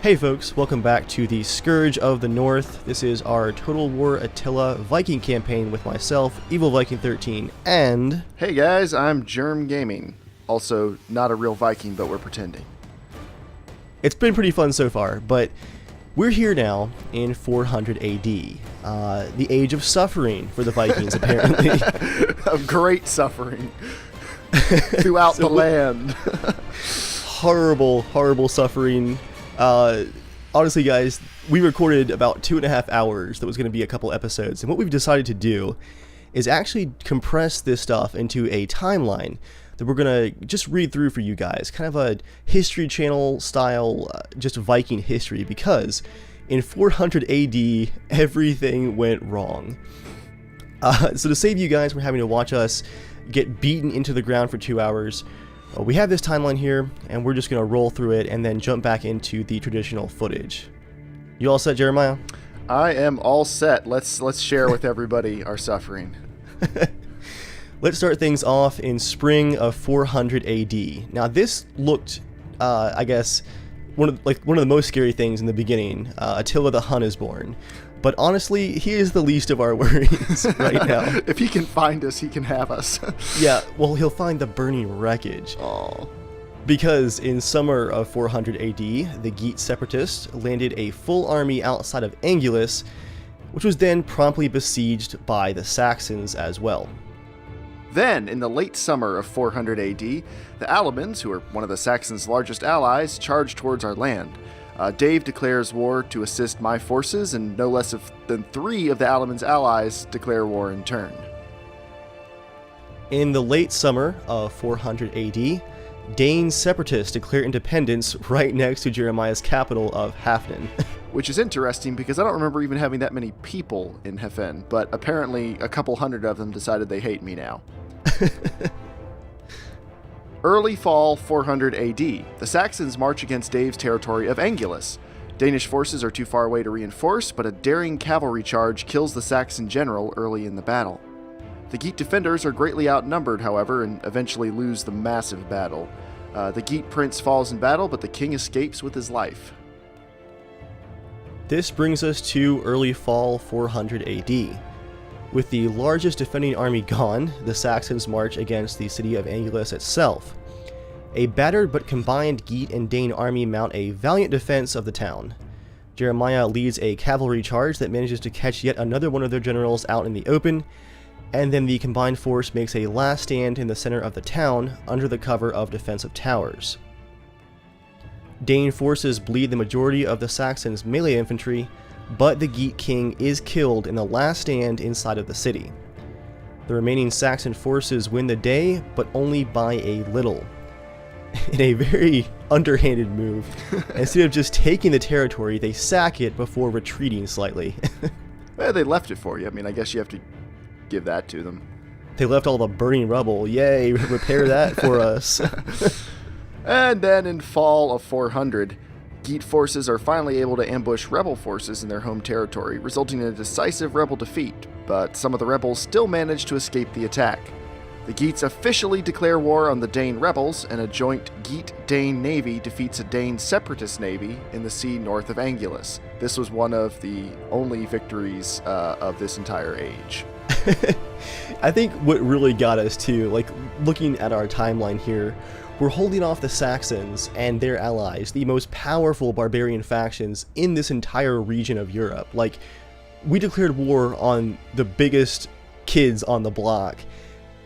Hey folks, welcome back to the Scourge of the North. This is our Total War Attila Viking campaign with myself, Evil Viking 13, and... Hey guys, I'm JERMGaming. Also, not a real Viking, but we're pretending. It's been pretty fun so far, but we're here now in 400 AD. The age of suffering for the Vikings, apparently. Of great suffering throughout the land. Horrible suffering. Honestly guys, we recorded about 2.5 hours that was going to be a couple episodes, and what we've decided to do is actually compress this stuff into a timeline that we're going to just read through for you guys, kind of a History Channel style, just Viking history, because in 400 AD everything went wrong. So to save you guys from having to watch us get beaten into the ground for 2 hours, we have this timeline here, and we're just going to roll through it and then jump back into the traditional footage. You all set, Jeremiah? I am all set. Let's share with everybody our suffering. Let's start things off in spring of 400 AD. Now this looked, I guess, one of the most scary things in the beginning. Attila the Hun is born. But honestly, he is the least of our worries right now. If he can find us, he can have us. Yeah, well, he'll find the burning wreckage. Aww. Because in summer of 400 AD, the Geat separatists landed a full army outside of Angelus, which was then promptly besieged by the Saxons as well. Then, in the late summer of 400 AD, the Alamans, who are one of the Saxons' largest allies, charged towards our land. Dave declares war to assist my forces, and no less than 3 of the Alamans' allies declare war in turn. In the late summer of 400 AD, Dane separatists declare independence right next to Jeremiah's capital of Hafnen. Which is interesting because I don't remember even having that many people in Hefen, but apparently a couple hundred of them decided they hate me now. Early fall 400 AD, the Saxons march against Dave's territory of Angelus. Danish forces are too far away to reinforce, but a daring cavalry charge kills the Saxon general early in the battle. The Geat defenders are greatly outnumbered, however, and eventually lose the massive battle. The Geat prince falls in battle, but the king escapes with his life. This brings us to early fall 400 AD. With the largest defending army gone, the Saxons march against the city of Angelus itself. A battered but combined Geat and Dane army mount a valiant defense of the town. Jeremiah leads a cavalry charge that manages to catch yet another one of their generals out in the open, and then the combined force makes a last stand in the center of the town under the cover of defensive towers. Dane forces bleed the majority of the Saxons' melee infantry, but the Geat king is killed in the last stand inside of the city. The remaining Saxon forces win the day, but only by a little. In a very underhanded move, instead of just taking the territory, they sack it before retreating slightly. Well, they left it for you. I mean, I guess you have to give that to them. They left all the burning rubble. Yay, repair that for us. And then in fall of 400, Geat forces are finally able to ambush rebel forces in their home territory, resulting in a decisive rebel defeat, but some of the rebels still manage to escape the attack. The Geats officially declare war on the Dane rebels, and a joint Geat-Dane navy defeats a Dane separatist navy in the sea north of Angelus. This was one of the only victories of this entire age. I think what really got us too, like looking at our timeline here, we're holding off the Saxons and their allies, the most powerful barbarian factions in this entire region of Europe. Like, we declared war on the biggest kids on the block,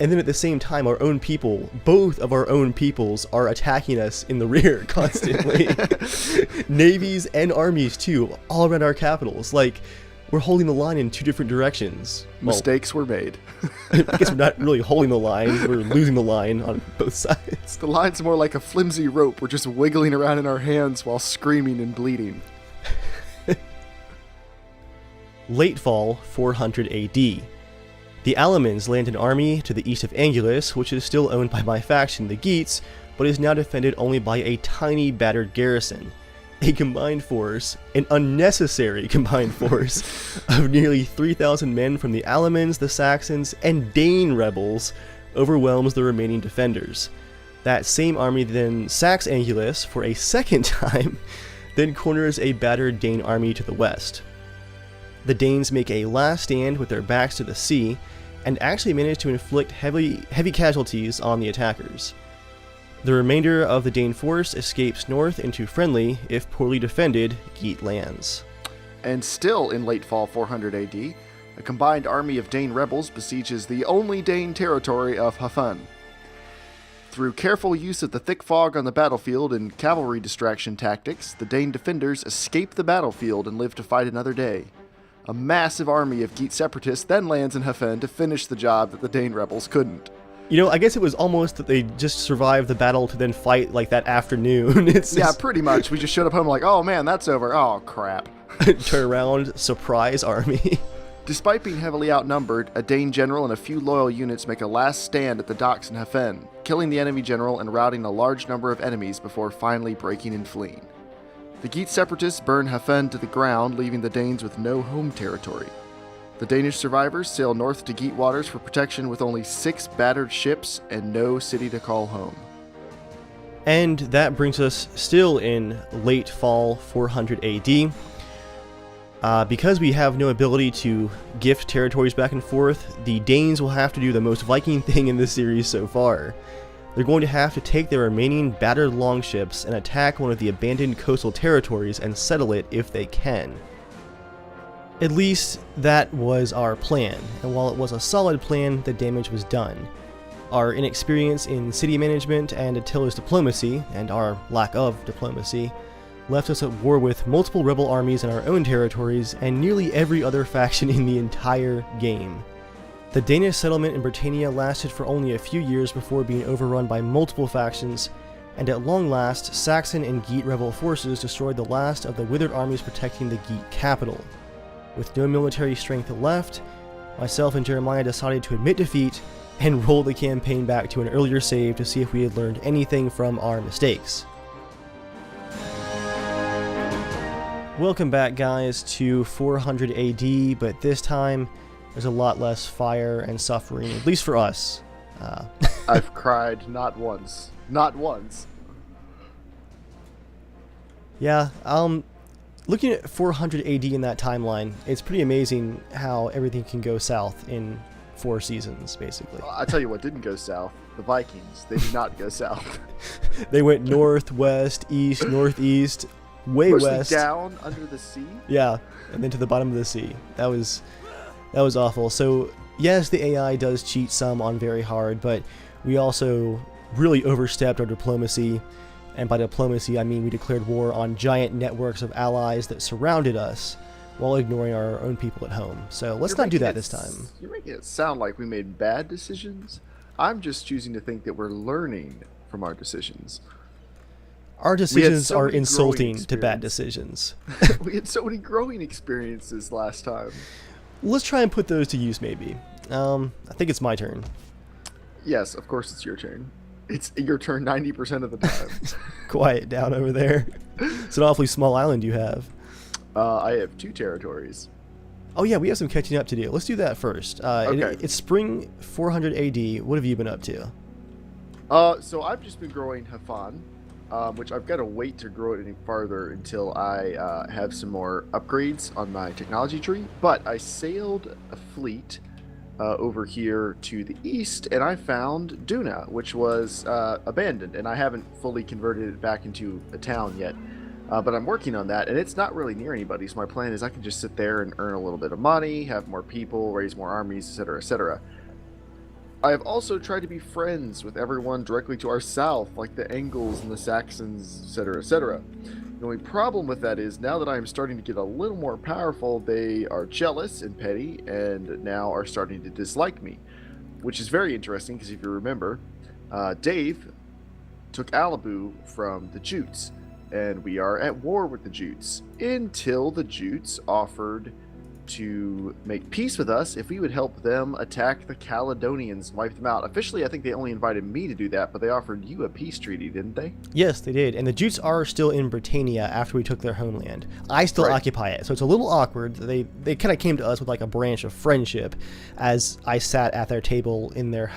and then at the same time our own people, both of our own peoples, are attacking us in the rear constantly. Navies and armies too, all around our capitals. Like, we're holding the line in 2 different directions. Mistakes were made. I guess we're not really holding the line, we're losing the line on both sides. The line's more like a flimsy rope. We're just wiggling around in our hands while screaming and bleeding. Late fall 400 AD. The Alamans land an army to the east of Angelus, which is still owned by my faction, the Geats, but is now defended only by a tiny battered garrison. A combined force, an unnecessary combined force, of nearly 3,000 men from the Alamans, the Saxons, and Dane rebels overwhelms the remaining defenders. That same army then sacks Angelus for a second time, then corners a battered Dane army to the west. The Danes make a last stand with their backs to the sea, and actually manage to inflict heavy casualties on the attackers. The remainder of the Dane force escapes north into friendly, if poorly defended, Geat lands. And still in late fall 400 AD, a combined army of Dane rebels besieges the only Dane territory of Huns. Through careful use of the thick fog on the battlefield and cavalry distraction tactics, the Dane defenders escape the battlefield and live to fight another day. A massive army of Geat separatists then lands in Huns to finish the job that the Dane rebels couldn't. You know, I guess it was almost that they just survived the battle to then fight like that afternoon. Yeah, pretty much. We just showed up home like, oh man, that's over. Oh crap. Turn around, surprise army. Despite being heavily outnumbered, a Dane general and a few loyal units make a last stand at the docks in Huns, killing the enemy general and routing a large number of enemies before finally breaking and fleeing. The Geat separatists burn Huns to the ground, leaving the Danes with no home territory. The Danish survivors sail north to Geat waters for protection with only 6 battered ships and no city to call home. And that brings us still in late fall 400 AD. Because we have no ability to gift territories back and forth, the Danes will have to do the most Viking thing in this series so far. They're going to have to take their remaining battered longships and attack one of the abandoned coastal territories and settle it if they can. At least that was our plan, and while it was a solid plan, the damage was done. Our inexperience in city management and Attila's diplomacy, and our lack of diplomacy, left us at war with multiple rebel armies in our own territories and nearly every other faction in the entire game. The Danish settlement in Britannia lasted for only a few years before being overrun by multiple factions, and at long last, Saxon and Geat rebel forces destroyed the last of the withered armies protecting the Geat capital. With no military strength left, myself and Jeremiah decided to admit defeat and roll the campaign back to an earlier save to see if we had learned anything from our mistakes. Welcome back, guys, to 400 AD, but this time there's a lot less fire and suffering, at least for us. I've cried not once. Not once. Yeah, looking at 400 AD in that timeline, it's pretty amazing how everything can go south in 4 seasons, basically. I'll tell you what didn't go south. The Vikings. They did not go south. They went north, west, east, northeast, way mostly west. Down under the sea? Yeah, and then to the bottom of the sea. That was awful. So, yes, the AI does cheat some on very hard, but we also really overstepped our diplomacy. And by diplomacy, I mean we declared war on giant networks of allies that surrounded us while ignoring our own people at home. So let's not do that this time. You're making it sound like we made bad decisions. I'm just choosing to think that we're learning from our decisions. Our decisions are insulting to bad decisions. We had so many growing experiences last time. Let's try and put those to use, maybe. I think it's my turn. Yes, of course it's your turn. It's your turn 90% of the time. Quiet down over there. It's an awfully small island you have. I have 2 territories. Oh yeah, we have some catching up to do. Let's do that first. Okay. It's spring 400 AD. What have you been up to? So I've just been growing Huns, which I've got to wait to grow it any farther until I have some more upgrades on my technology tree. But I sailed a fleet over here to the east, and I found Duna, which was abandoned, and I haven't fully converted it back into a town yet. But I'm working on that, and it's not really near anybody, so my plan is I can just sit there and earn a little bit of money, have more people, raise more armies, etc., etc. I have also tried to be friends with everyone directly to our south, like the Angles and the Saxons, etc., etc. The only problem with that is, now that I am starting to get a little more powerful, they are jealous and petty, and now are starting to dislike me. Which is very interesting, because if you remember, Dave took Alibu from the Jutes, and we are at war with the Jutes, until the Jutes offered to make peace with us if we would help them attack the Caledonians and wipe them out. Officially, I think they only invited me to do that, but they offered you a peace treaty, didn't they? Yes, they did. And the Jutes are still in Britannia after we took their homeland. I still occupy it, so it's a little awkward. They kind of came to us with like a branch of friendship as I sat at their table in their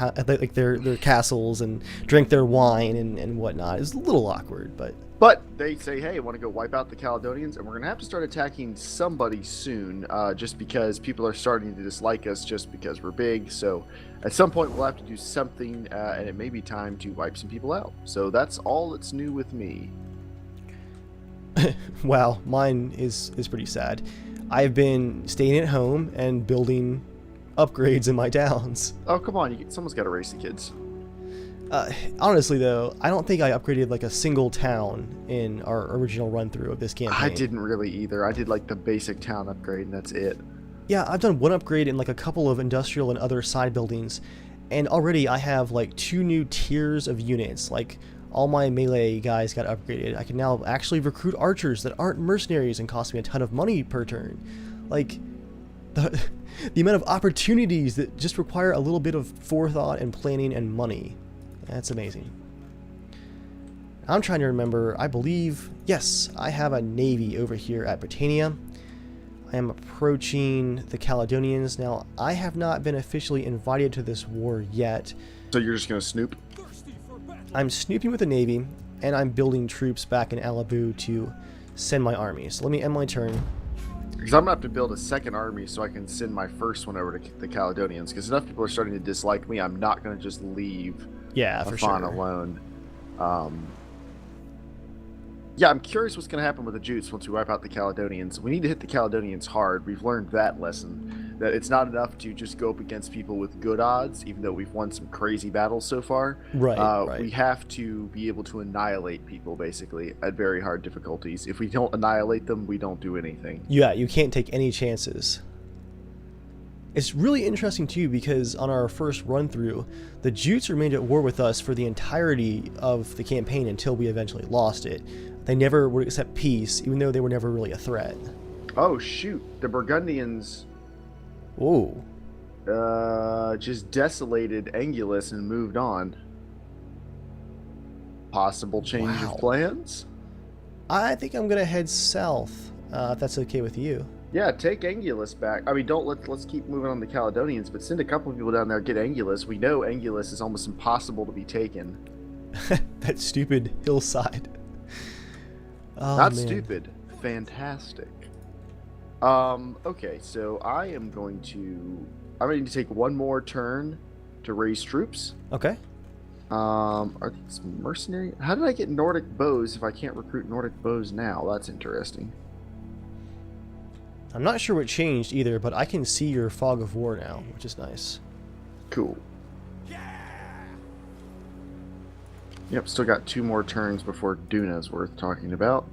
castles and drank their wine and whatnot. It's a little awkward, but But they say, hey, want to go wipe out the Caledonians? And we're going to have to start attacking somebody soon, just because people are starting to dislike us just because we're big. So at some point we'll have to do something, and it may be time to wipe some people out. So that's all that's new with me. Wow, mine is pretty sad. I've been staying at home and building upgrades in my towns. Oh, come on. Someone's got to race the kids. Honestly, though, I don't think I upgraded like a single town in our original run-through of this campaign. I didn't really either. I did like the basic town upgrade, and that's it. Yeah, I've done one upgrade in like a couple of industrial and other side buildings, and already I have like 2 new tiers of units. Like, all my melee guys got upgraded. I can now actually recruit archers that aren't mercenaries and cost me a ton of money per turn. Like, the amount of opportunities that just require a little bit of forethought and planning and money. That's amazing. I'm trying to remember, I believe, yes, I have a navy over here at Britannia. I am approaching the Caledonians. Now, I have not been officially invited to this war yet. So you're just going to snoop? I'm snooping with the navy, and I'm building troops back in Alibu to send my army. So let me end my turn. Because I'm going to have to build a second army so I can send my first one over to the Caledonians. Because enough people are starting to dislike me, I'm not going to just leave for sure alone. Yeah, I'm curious what's going to happen with the Jutes once we wipe out the Caledonians. We need to hit the Caledonians hard. We've learned that lesson. That it's not enough to just go up against people with good odds, even though we've won some crazy battles so far. Right. We have to be able to annihilate people, basically, at very hard difficulties. If we don't annihilate them, we don't do anything. Yeah, you can't take any chances. It's really interesting, too, because on our first run-through, the Jutes remained at war with us for the entirety of the campaign until we eventually lost it. They never would accept peace, even though they were never really a threat. Oh, shoot. The Burgundians... Whoa. Just desolated Angulus and moved on. Possible change of plans? I think I'm going to head south, if that's okay with you. Yeah, take Angulus back. I mean, let's keep moving on the Caledonians, but send a couple of people down there, get Angulus. We know Angulus is almost impossible to be taken. That stupid hillside. Oh, Not man. stupid. Fantastic. Okay, so I'm going to need to take one more turn to raise troops. Okay. Are these mercenary? How did I get Nordic bows if I can't recruit Nordic bows now? That's interesting. I'm not sure what changed either, but I can see your fog of war now, which is nice. Cool. Yep, still got 2 more turns before Duna's worth talking about.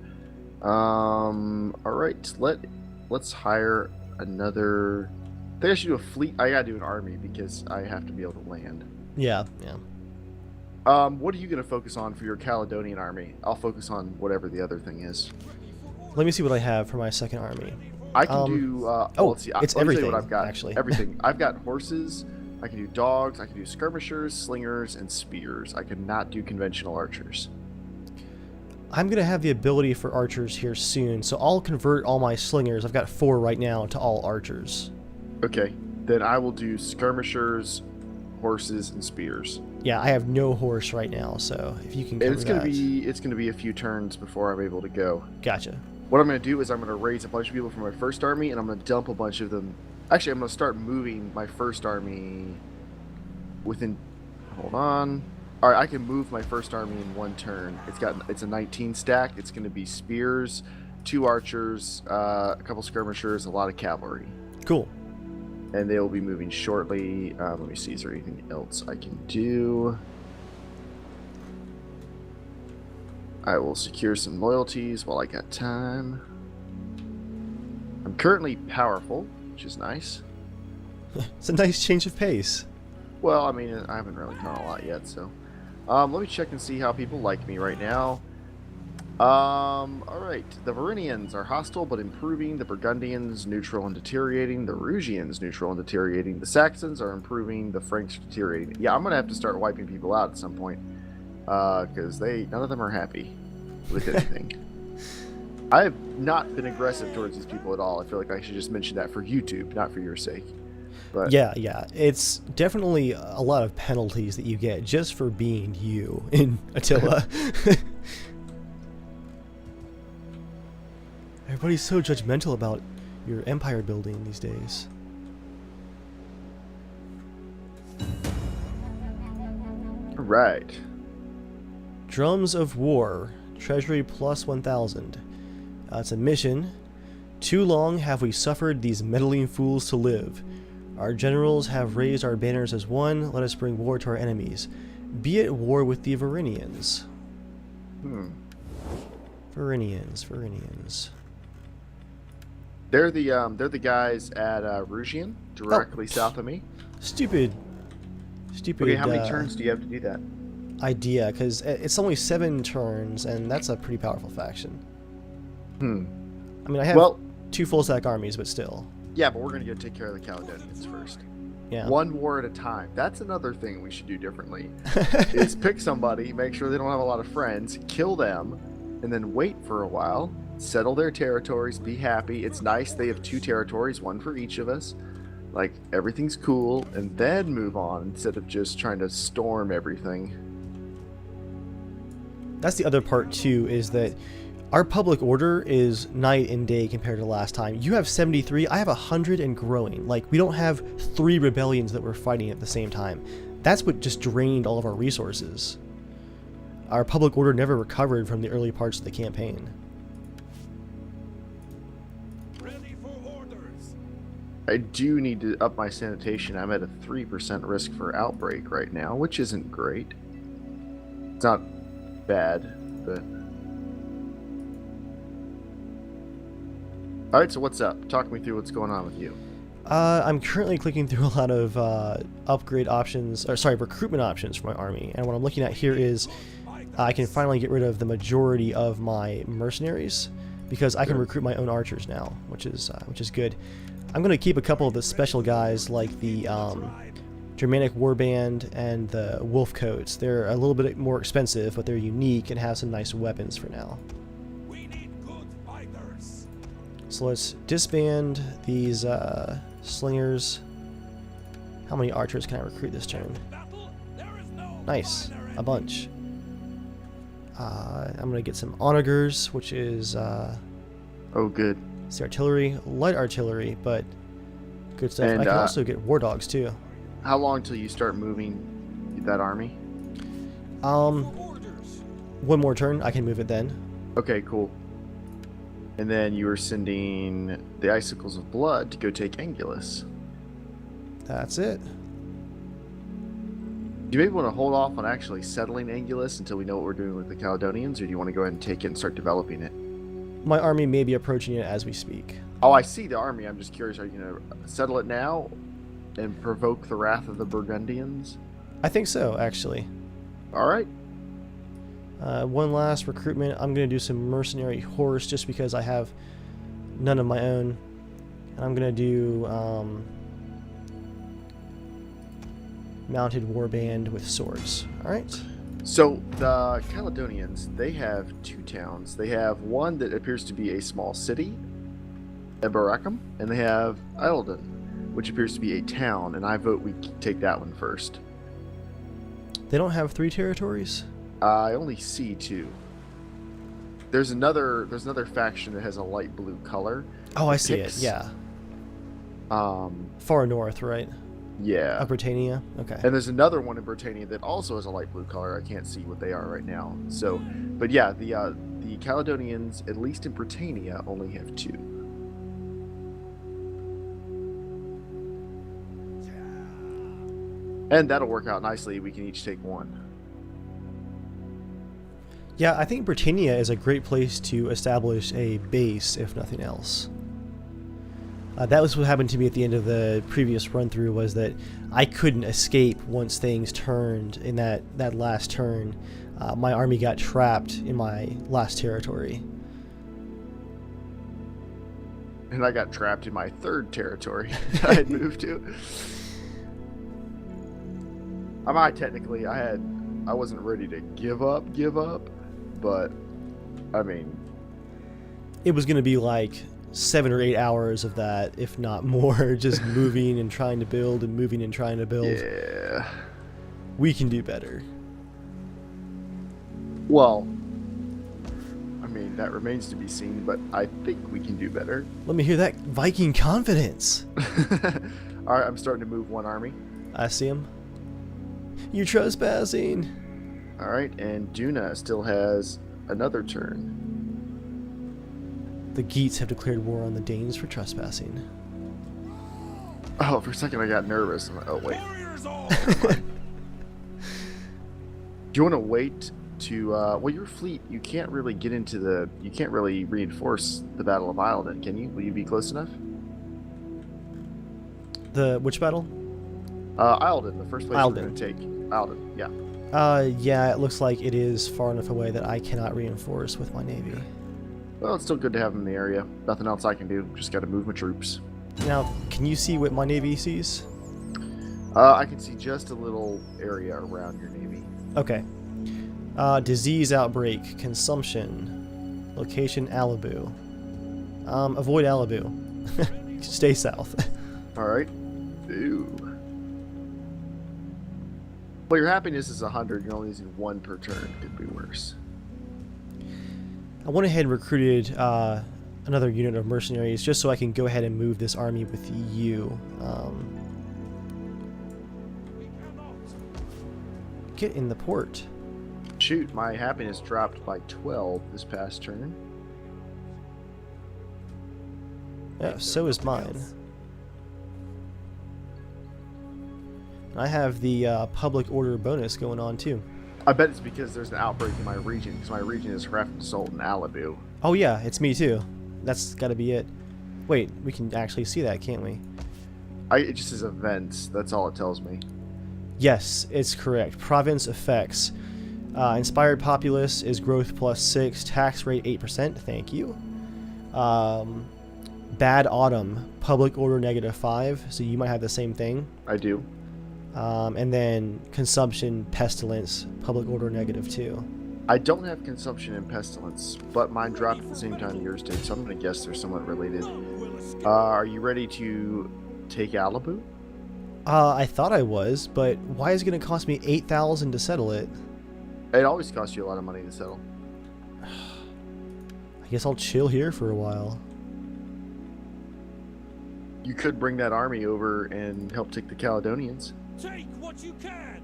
Alright, let's hire another... I think I should do a fleet. I gotta do an army because I have to be able to land. Yeah. What are you gonna focus on for your Caledonian army? I'll focus on whatever the other thing is. Let me see what I have for my second army. I can do... let's see. It's Let me tell you everything, what I've got. actually. Everything. I've got horses, I can do dogs, I can do skirmishers, slingers, and spears. I cannot do conventional archers. I'm going to have the ability for archers here soon, so I'll convert all my slingers. I've got 4 right now to all archers. Okay, then I will do skirmishers, horses, and spears. Yeah, I have no horse right now, so if you can cover it's gonna be a few turns before I'm able to go. Gotcha. What I'm gonna do is I'm gonna raise a bunch of people from my first army, and I'm gonna dump a bunch of them. Actually, I'm gonna start moving my first army within. Hold on. All right, I can move my first army in 1 turn. It's a 19 stack. It's gonna be spears, 2 archers, a couple skirmishers, a lot of cavalry. Cool. And they will be moving shortly. Let me see, is there anything else I can do? I will secure some loyalties while I got time. I'm currently powerful, which is nice. It's a nice change of pace. Well, I mean, I haven't really done a lot yet, so... let me check and see how people like me right now. Alright. The Varynians are hostile but improving. The Burgundians, neutral and deteriorating. The Rugians, neutral and deteriorating. The Saxons are improving. The Franks are deteriorating. Yeah, I'm going to have to start wiping people out at some point. Because none of them are happy with anything. I have not been aggressive towards these people at all. I feel like I should just mention that for YouTube, not for your sake. But Yeah, it's definitely a lot of penalties that you get just for being you in Attila. Everybody's so judgmental about your empire building these days. Right. Drums of War. Treasury plus 1,000. It's a mission. Too long have we suffered these meddling fools to live. Our generals have raised our banners as one. Let us bring war to our enemies. Be at war with the Varinians. Varinians. They're the guys at Rugian, directly south of me. Stupid. Okay, how many turns do you have to do that? Idea, because it's only 7 turns, and that's a pretty powerful faction. I mean, I have 2 full stack armies, but still. Yeah, but we're gonna go take care of the Caledonians first. Yeah. One war at a time. That's another thing we should do differently. Is pick somebody, make sure they don't have a lot of friends, kill them, and then wait for a while, settle their territories, be happy. It's nice they have 2 territories, 1 for each of us. Like, everything's cool, and then move on instead of just trying to storm everything. That's the other part too, is that our public order is night and day compared to last time. You have 73, I have 100 and growing. Like, we don't have 3 rebellions that we're fighting at the same time. That's what just drained all of our resources. Our public order never recovered from the early parts of the campaign. Ready for orders. I do need to up my sanitation. I'm at a 3% risk for outbreak right now, which isn't great. It's not bad, but... Alright, so what's up? Talk me through what's going on with you. I'm currently clicking through a lot of recruitment options for my army, and what I'm looking at here is I can finally get rid of the majority of my mercenaries because I can recruit my own archers now, which is good. I'm going to keep a couple of the special guys like the Germanic Warband and the Wolf Coats. They're a little bit more expensive, but they're unique and have some nice weapons for now. So let's disband these slingers. How many archers can I recruit this turn? Nice, a bunch. I'm gonna get some onagers, which is oh, good. It's the artillery, light artillery, but good stuff. And, I can also get war dogs too. How long till you start moving that army? 1 more turn, I can move it then. Okay, cool. And then you were sending the Icicles of Blood to go take Angulus. That's it. Do you maybe want to hold off on actually settling Angulus until we know what we're doing with the Caledonians, or do you want to go ahead and take it and start developing it? My army may be approaching it as we speak. Oh, I see the army. I'm just curious, are you going to settle it now and provoke the wrath of the Burgundians? I think so, actually. All right. One last recruitment. I'm going to do some mercenary horse just because I have none of my own. And I'm going to do mounted warband with swords. Alright. So the Caledonians, they have 2 towns. They have one that appears to be a small city, Eberacum, and they have Eildon, which appears to be a town, and I vote we take that one first. They don't have 3 territories? I only see 2. There's another faction that has a light blue color. Oh, I see it. Yeah. Far north, right? Yeah. Britannia. Okay. And there's another one in Britannia that also has a light blue color. I can't see what they are right now. So, but yeah, the Caledonians, at least in Britannia, only have 2. And that'll work out nicely. We can each take 1. Yeah, I think Britannia is a great place to establish a base, if nothing else. That was what happened to me at the end of the previous run-through, was that I couldn't escape once things turned in that last turn. My army got trapped in my last territory. And I got trapped in my 3rd territory that I had moved to. I wasn't ready to give up, but, I mean... It was going to be like 7 or 8 hours of that, if not more, just moving and trying to build and moving and trying to build. Yeah. We can do better. Well, I mean, That remains to be seen, but I think we can do better. Let me hear that Viking confidence. Alright, I'm starting to move one army. I see him. You're trespassing. Alright, and Duna still has another turn. The Geats have declared war on the Danes for trespassing. Oh, for a second I got nervous. I'm like, oh, wait. Warriors all! Do you want to wait to, well, your fleet, you can't really get into the, you can't really reinforce the Battle of Isledon, can you? Will you be close enough? The which battle? Isledon, the first place we're Isledon. going to take. Isledon, yeah. Yeah, it looks like it is far enough away that I cannot reinforce with my navy. Well, it's still good to have them in the area. Nothing else I can do. Just got to move my troops. Now, can you see what my navy sees? I can see just a little area around your navy. Okay. Disease outbreak, consumption, location Alibu. Avoid Alibu. Stay south. Alright. Ooh. Well, your happiness is 100. You're only using 1 per turn. Could be worse. I went ahead and recruited another unit of mercenaries just so I can go ahead and move this army with you. Get in the port. Shoot, my happiness dropped by 12 this past turn. Yeah, so is mine. I have the public order bonus going on too. I bet it's because there's an outbreak in my region, because my region is Hrafn Salt and Alibu. Oh yeah, it's me too. That's got to be it. Wait, we can actually see that, can't we? It just says events. That's all it tells me. Yes, it's correct. Province effects. Inspired populace is growth +6, tax rate 8%. Thank you. Bad autumn, public order -5. So you might have the same thing. I do. And then consumption, pestilence, public order -2. I don't have consumption and pestilence, but mine dropped at the same time yours did, so I'm going to guess they're somewhat related. Are you ready to take Alibu? I thought I was, but why is it going to cost me 8,000 to settle it? It always costs you a lot of money to settle. I guess I'll chill here for a while. You could bring that army over and help take the Caledonians. Take what you can!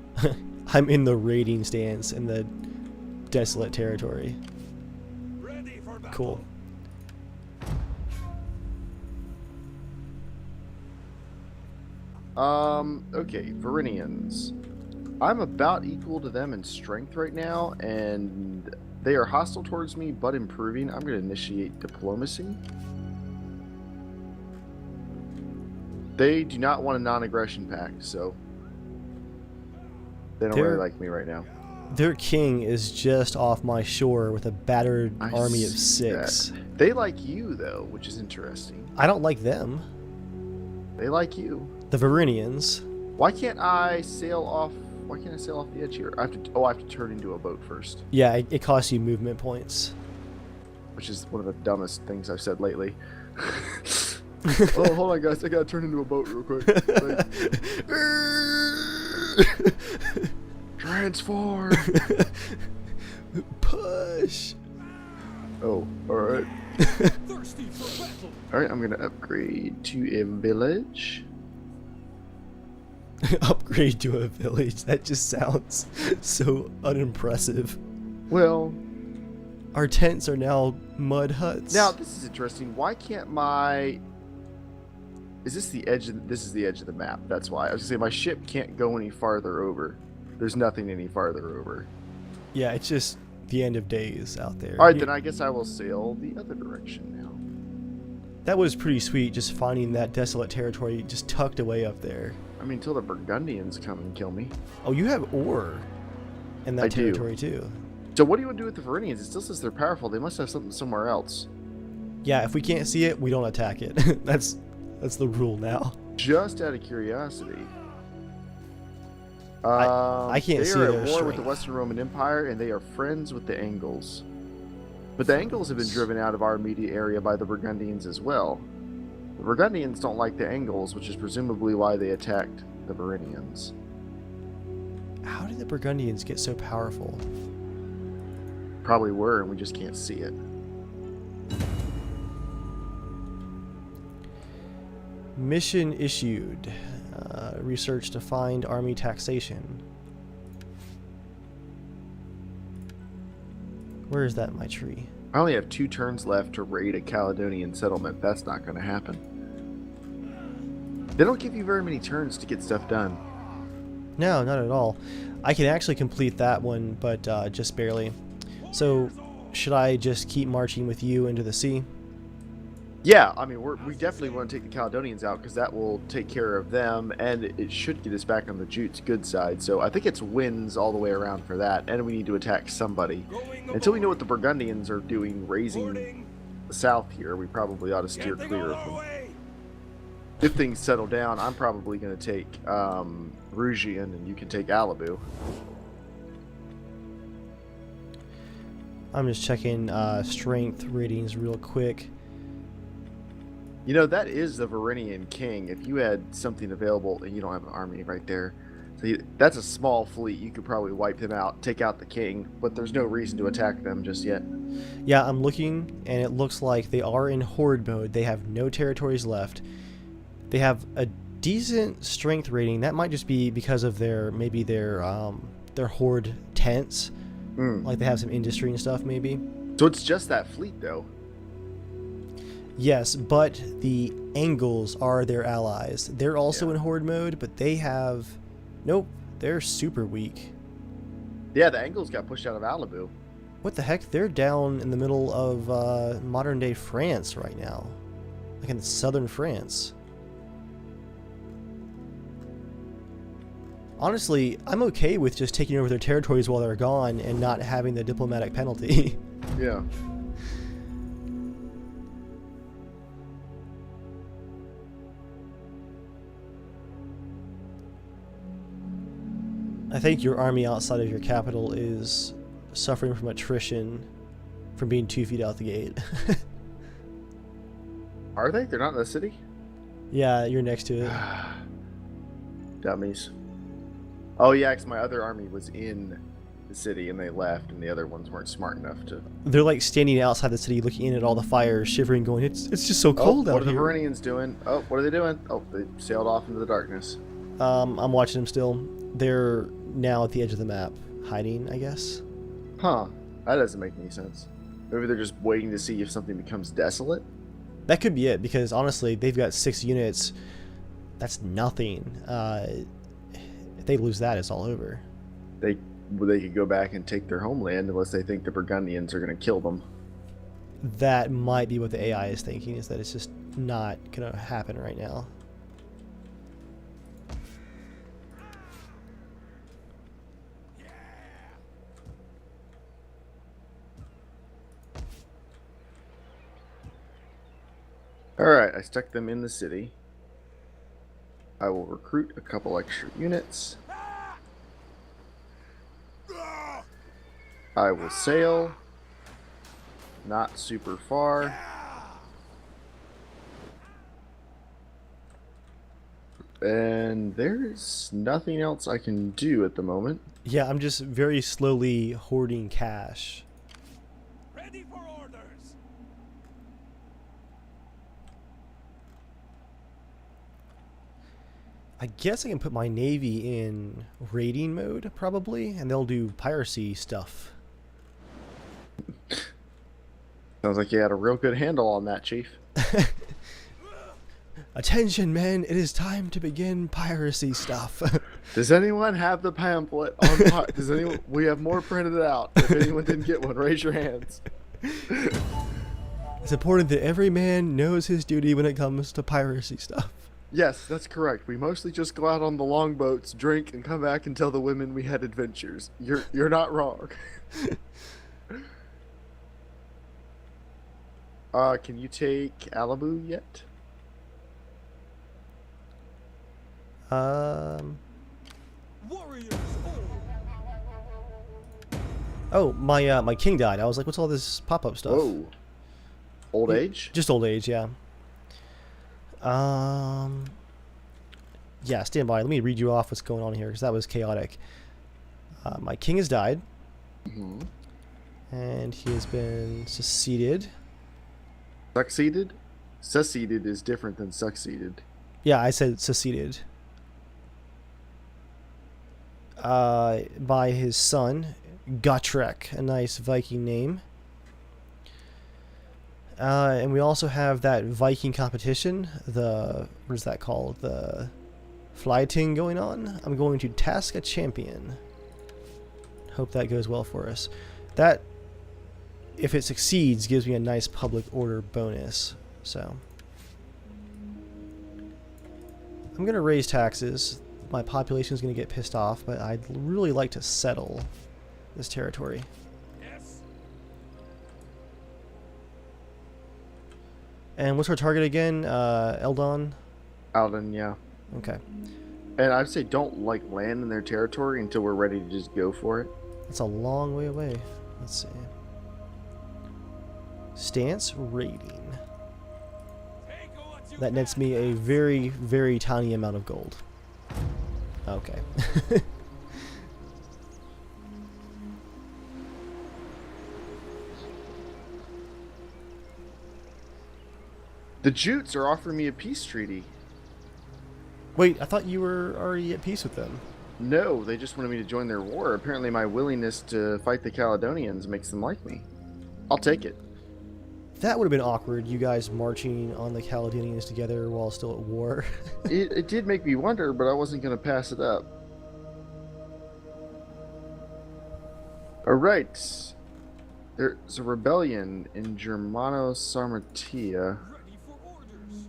I'm in the raiding stance in the desolate territory. Ready for battle. Cool. Okay, Varynians. I'm about equal to them in strength right now, and they are hostile towards me, but improving. I'm going to initiate diplomacy. They do not want a non-aggression pact, so they don't really like me right now. Their king is just off my shore with a battered army of 6. They like you, though, which is interesting. I don't like them. They like you. The Varynians. Why can't I sail off? Why can't I sail off the edge here? I have to. Oh, I have to turn into a boat first. Yeah, it costs you movement points. Which is one of the dumbest things I've said lately. Oh, hold on, guys. I gotta turn into a boat real quick. Transform. Push. Oh, all right. Thirsty for battle. All right, I'm gonna upgrade to a village. Upgrade to a village. That just sounds so unimpressive. Well, our tents are now mud huts. now this is interesting. Why can't my? Is this the edge? This is the edge of the map. That's why I was gonna say my ship can't go any farther over. There's nothing any farther over. Yeah, it's just the end of days out there. All right, then I guess I will sail the other direction now. That was pretty sweet, just finding that desolate territory just tucked away up there. I mean, until the Burgundians come and kill me. Oh, you have ore in that I do. territory too. So what do you want to do with the Varynians? It still says they're powerful. They must have something somewhere else. Yeah, if we can't see it, we don't attack it. That's the rule now. Just out of curiosity. I can't see They are their at war with the strength. Western Roman Empire, and they are friends with the Angles. But the Angles have been driven out of our immediate area by the Burgundians as well. The Burgundians don't like the Angles, which is presumably why they attacked the Varynians. How did the Burgundians get so powerful? Probably were, and we just can't see it. Mission issued. Research to find army taxation. Where is that in my tree? I only have 2 turns left to raid a Caledonian settlement. That's not going to happen. They don't give you very many turns to get stuff done. No, not at all. I can actually complete that one, but just barely. So, should I just keep marching with you into the sea? Yeah, I mean, we definitely want to take the Caledonians out because that will take care of them, and it should get us back on the Jute's good side. So I think it's wins all the way around for that, and we need to attack somebody. Until we know what the Burgundians are doing, raising south here, we probably ought to steer clear of them. If things settle down, I'm probably going to take Rugian, and you can take Alibu. I'm just checking strength ratings real quick. You know, that is the Varinian king. If you had something available, and you don't have an army right there, so that's a small fleet. You could probably wipe them out, take out the king, but there's no reason to attack them just yet. Yeah, I'm looking, and it looks like they are in horde mode. They have no territories left. They have a decent strength rating. That might just be because of their horde tents. Like they have some industry and stuff, maybe. So it's just that fleet, though. Yes, but the Angles are their allies. They're also in horde mode, but they have... Nope, they're super weak. Yeah, the Angles got pushed out of Alibu. What the heck? They're down in the middle of modern-day France right now. Like in southern France. Honestly, I'm okay with just taking over their territories while they're gone and not having the diplomatic penalty. Yeah. I think your army outside of your capital is suffering from attrition from being 2 feet out the gate. Are they? They're not in the city? Yeah, you're next to it. Dummies. Oh yeah, because my other army was in the city and they left, and the other ones weren't smart enough to... They're like standing outside the city looking in at all the fires, shivering, going, it's just so cold out here. What are the here. Varynians doing? Oh, what are they doing? Oh, they sailed off into the darkness. I'm watching them still. They're now at the edge of the map, hiding, I guess. Huh. That doesn't make any sense. Maybe they're just waiting to see if something becomes desolate? That could be it, because honestly, they've got 6 units. That's nothing. If they lose that, it's all over. They could go back and take their homeland unless they think the Burgundians are going to kill them. That might be what the AI is thinking, is that it's just not going to happen right now. Alright, I stuck them in the city. I will recruit a couple extra units. I will sail. Not super far. And there's nothing else I can do at the moment. Yeah, I'm just very slowly hoarding cash. Ready for orders. I guess I can put my navy in raiding mode, probably, and they'll do piracy stuff. Sounds like you had a real good handle on that, Chief. Attention, men, it is time to begin piracy stuff. Does anyone have the pamphlet on Does anyone? We have more printed out. If anyone didn't get one, raise your hands. It's important that every man knows his duty when it comes to piracy stuff. Yes, that's correct. We mostly just go out on the longboats, drink, and come back and tell the women we had adventures. You're not wrong. Can you take Alibu yet? Warriors. Oh, my king died. I was like, what's all this pop-up stuff? Oh. Old age? Just old age, yeah. Yeah, stand by. Let me read you off what's going on here, because that was chaotic. My king has died. Mm-hmm. And he has been seceded. Succeeded? Seceded is different than succeeded. Yeah, I said seceded. By his son, Gotrek, a nice Viking name. And we also have that Viking competition, what is that called? The flyting going on. I'm going to task a champion. Hope that goes well for us. That, if it succeeds, gives me a nice public order bonus. So, I'm going to raise taxes. My population is going to get pissed off, but I'd really like to settle this territory. Yes. And what's our target again? Eldon? Alden, yeah. Okay. And I'd say don't like land in their territory until we're ready to just go for it. That's a long way away. Let's see. Stance raiding. That nets me a very, very tiny amount of gold. Okay. The Jutes are offering me a peace treaty. Wait, I thought you were already at peace with them. No, they just wanted me to join their war. Apparently my willingness to fight the Caledonians makes them like me. I'll take it. That would have been awkward, you guys marching on the Caledonians together while still at war. It did make me wonder, but I wasn't going to pass it up. Alright. There's a rebellion in Germano Sarmatia. Ready for orders.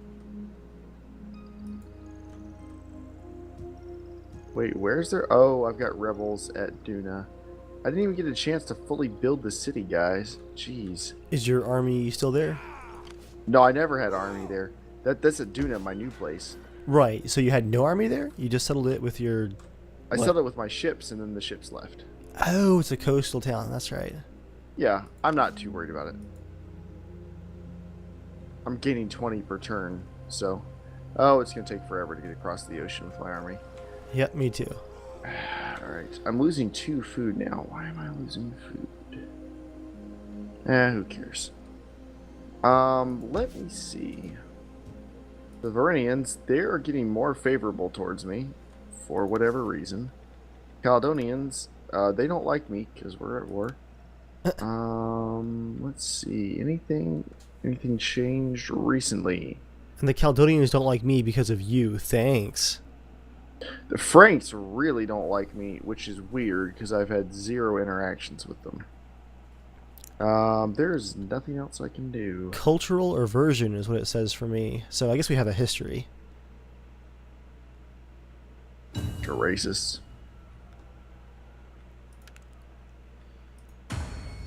Wait, where's there? Oh, I've got rebels at Duna. I didn't even get a chance to fully build the city, guys. Jeez. Is your army still there? No, I never had army there. That's at Duna, my new place. Right, so you had no army there? You just settled it with your... I settled it with my ships, and then the ships left. Oh, it's a coastal town, that's right. Yeah, I'm not too worried about it. I'm gaining 20 per turn, so... Oh, it's going to take forever to get across the ocean with my army. Yep, me too. Alright, I'm losing 2 food now. Why am I losing food? Who cares? Let me see. The Varangians, they are getting more favorable towards me, for whatever reason. Caledonians, they don't like me, because we're at war. Let's see. Anything changed recently? And the Caledonians don't like me because of you, thanks. The Franks really don't like me, which is weird because I've had 0 interactions with them. There's nothing else I can do. Cultural aversion is what it says for me, so I guess we have a history. You're racist.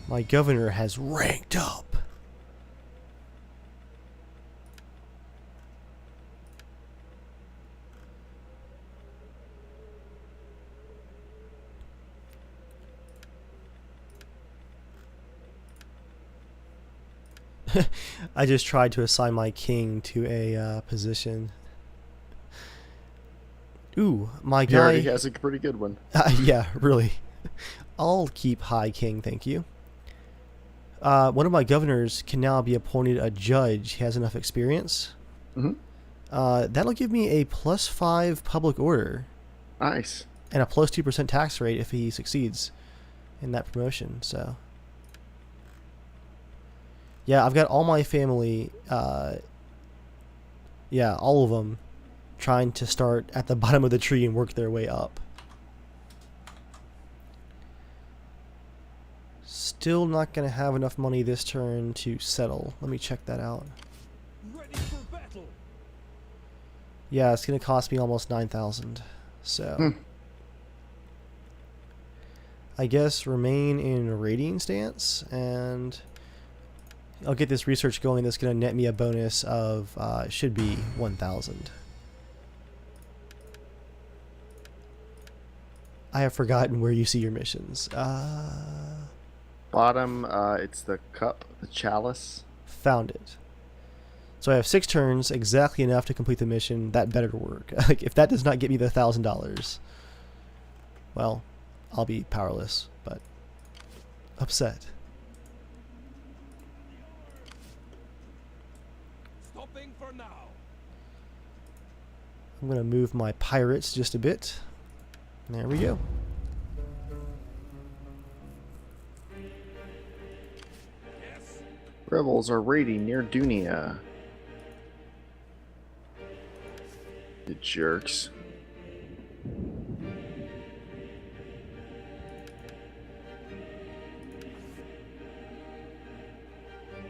My governor has ranked up. I just tried to assign my king to a position. Ooh, my He guy... already has a pretty good one. Yeah, really. I'll keep high king, thank you. One of my governors can now be appointed a judge. He has enough experience. Mm-hmm. That'll give me a +5 public order. Nice. And a +2% tax rate if he succeeds in that promotion, so... Yeah, I've got all my family, yeah, all of them, trying to start at the bottom of the tree and work their way up. Still not going to have enough money this turn to settle. Let me check that out. Ready for battle. Yeah, it's going to cost me almost 9,000. So, I guess remain in a raiding stance, and I'll get this research going. That's going to net me a bonus of, should be 1,000. I have forgotten where you see your missions. Bottom, it's the cup, the chalice. Found it. So I have 6 turns, exactly enough to complete the mission. That better work. Like, if that does not get me the $1,000, well, I'll be powerless, but upset. Stopping for now. I'm going to move my pirates just a bit. There we go. Yes. Rebels are raiding near Dunia. The jerks.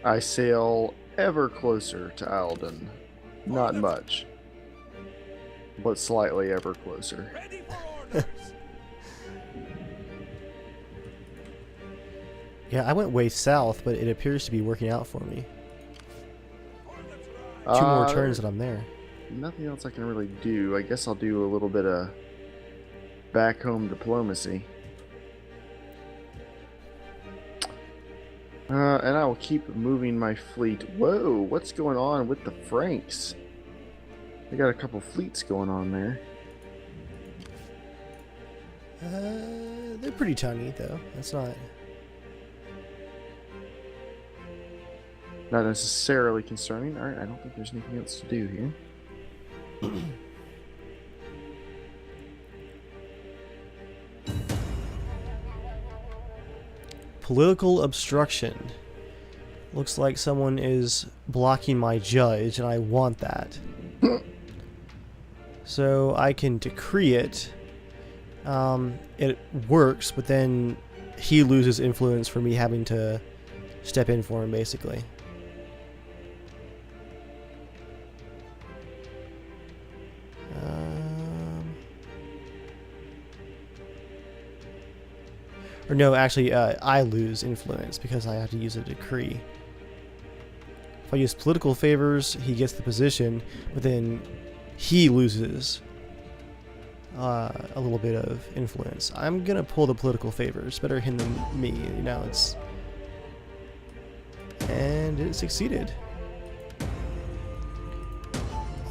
I sail ever closer to Alden. Not much, but slightly ever closer. Ready for orders. Yeah, I went way south, but it appears to be working out for me. For the tribe. Two more turns and I'm there. Nothing else I can really do. I guess I'll do a little bit of back home diplomacy. And I will keep moving my fleet. Whoa, what's going on with the Franks? They got a couple fleets going on there. They're pretty tiny, though. That's not... Not necessarily concerning. Alright, I don't think there's anything else to do here. Political obstruction. Looks like someone is blocking my judge, and I want that. So I can decree it. It works, but then he loses influence for me having to step in for him, basically. Or no, actually, I lose influence because I have to use a decree. If I use political favors, he gets the position, but then he loses a little bit of influence. I'm gonna pull the political favors. Better him than me, you know. It's and it succeeded,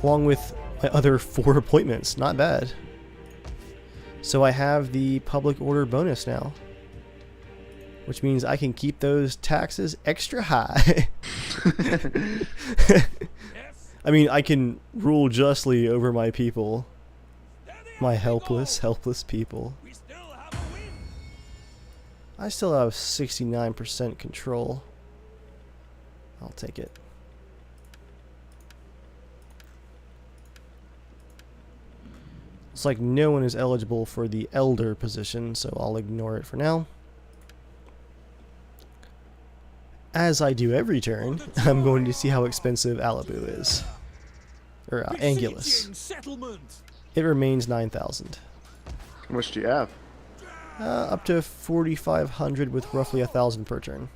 along with my other 4 appointments. Not bad. So I have the public order bonus now, which means I can keep those taxes extra high. Yes. I mean, I can rule justly over my people. Steady My as we helpless go. people. We still have a win. I still have 69% control. I'll take it. It's like no one is eligible for the elder position, so I'll ignore it for now. As I do every turn, I'm going to see how expensive Alabu is. Or Angulus. Besieging settlement. It remains 9,000. How much do you have? Up to 4,500 with roughly 1,000 per turn.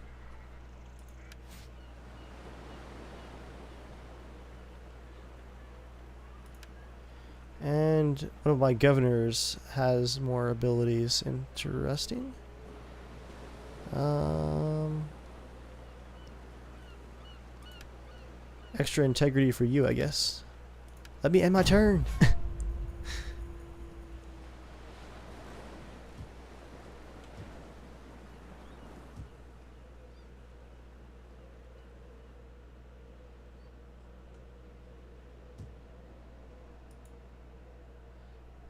And one of my governors has more abilities. Interesting. Extra integrity for you, I guess. Let me end my turn.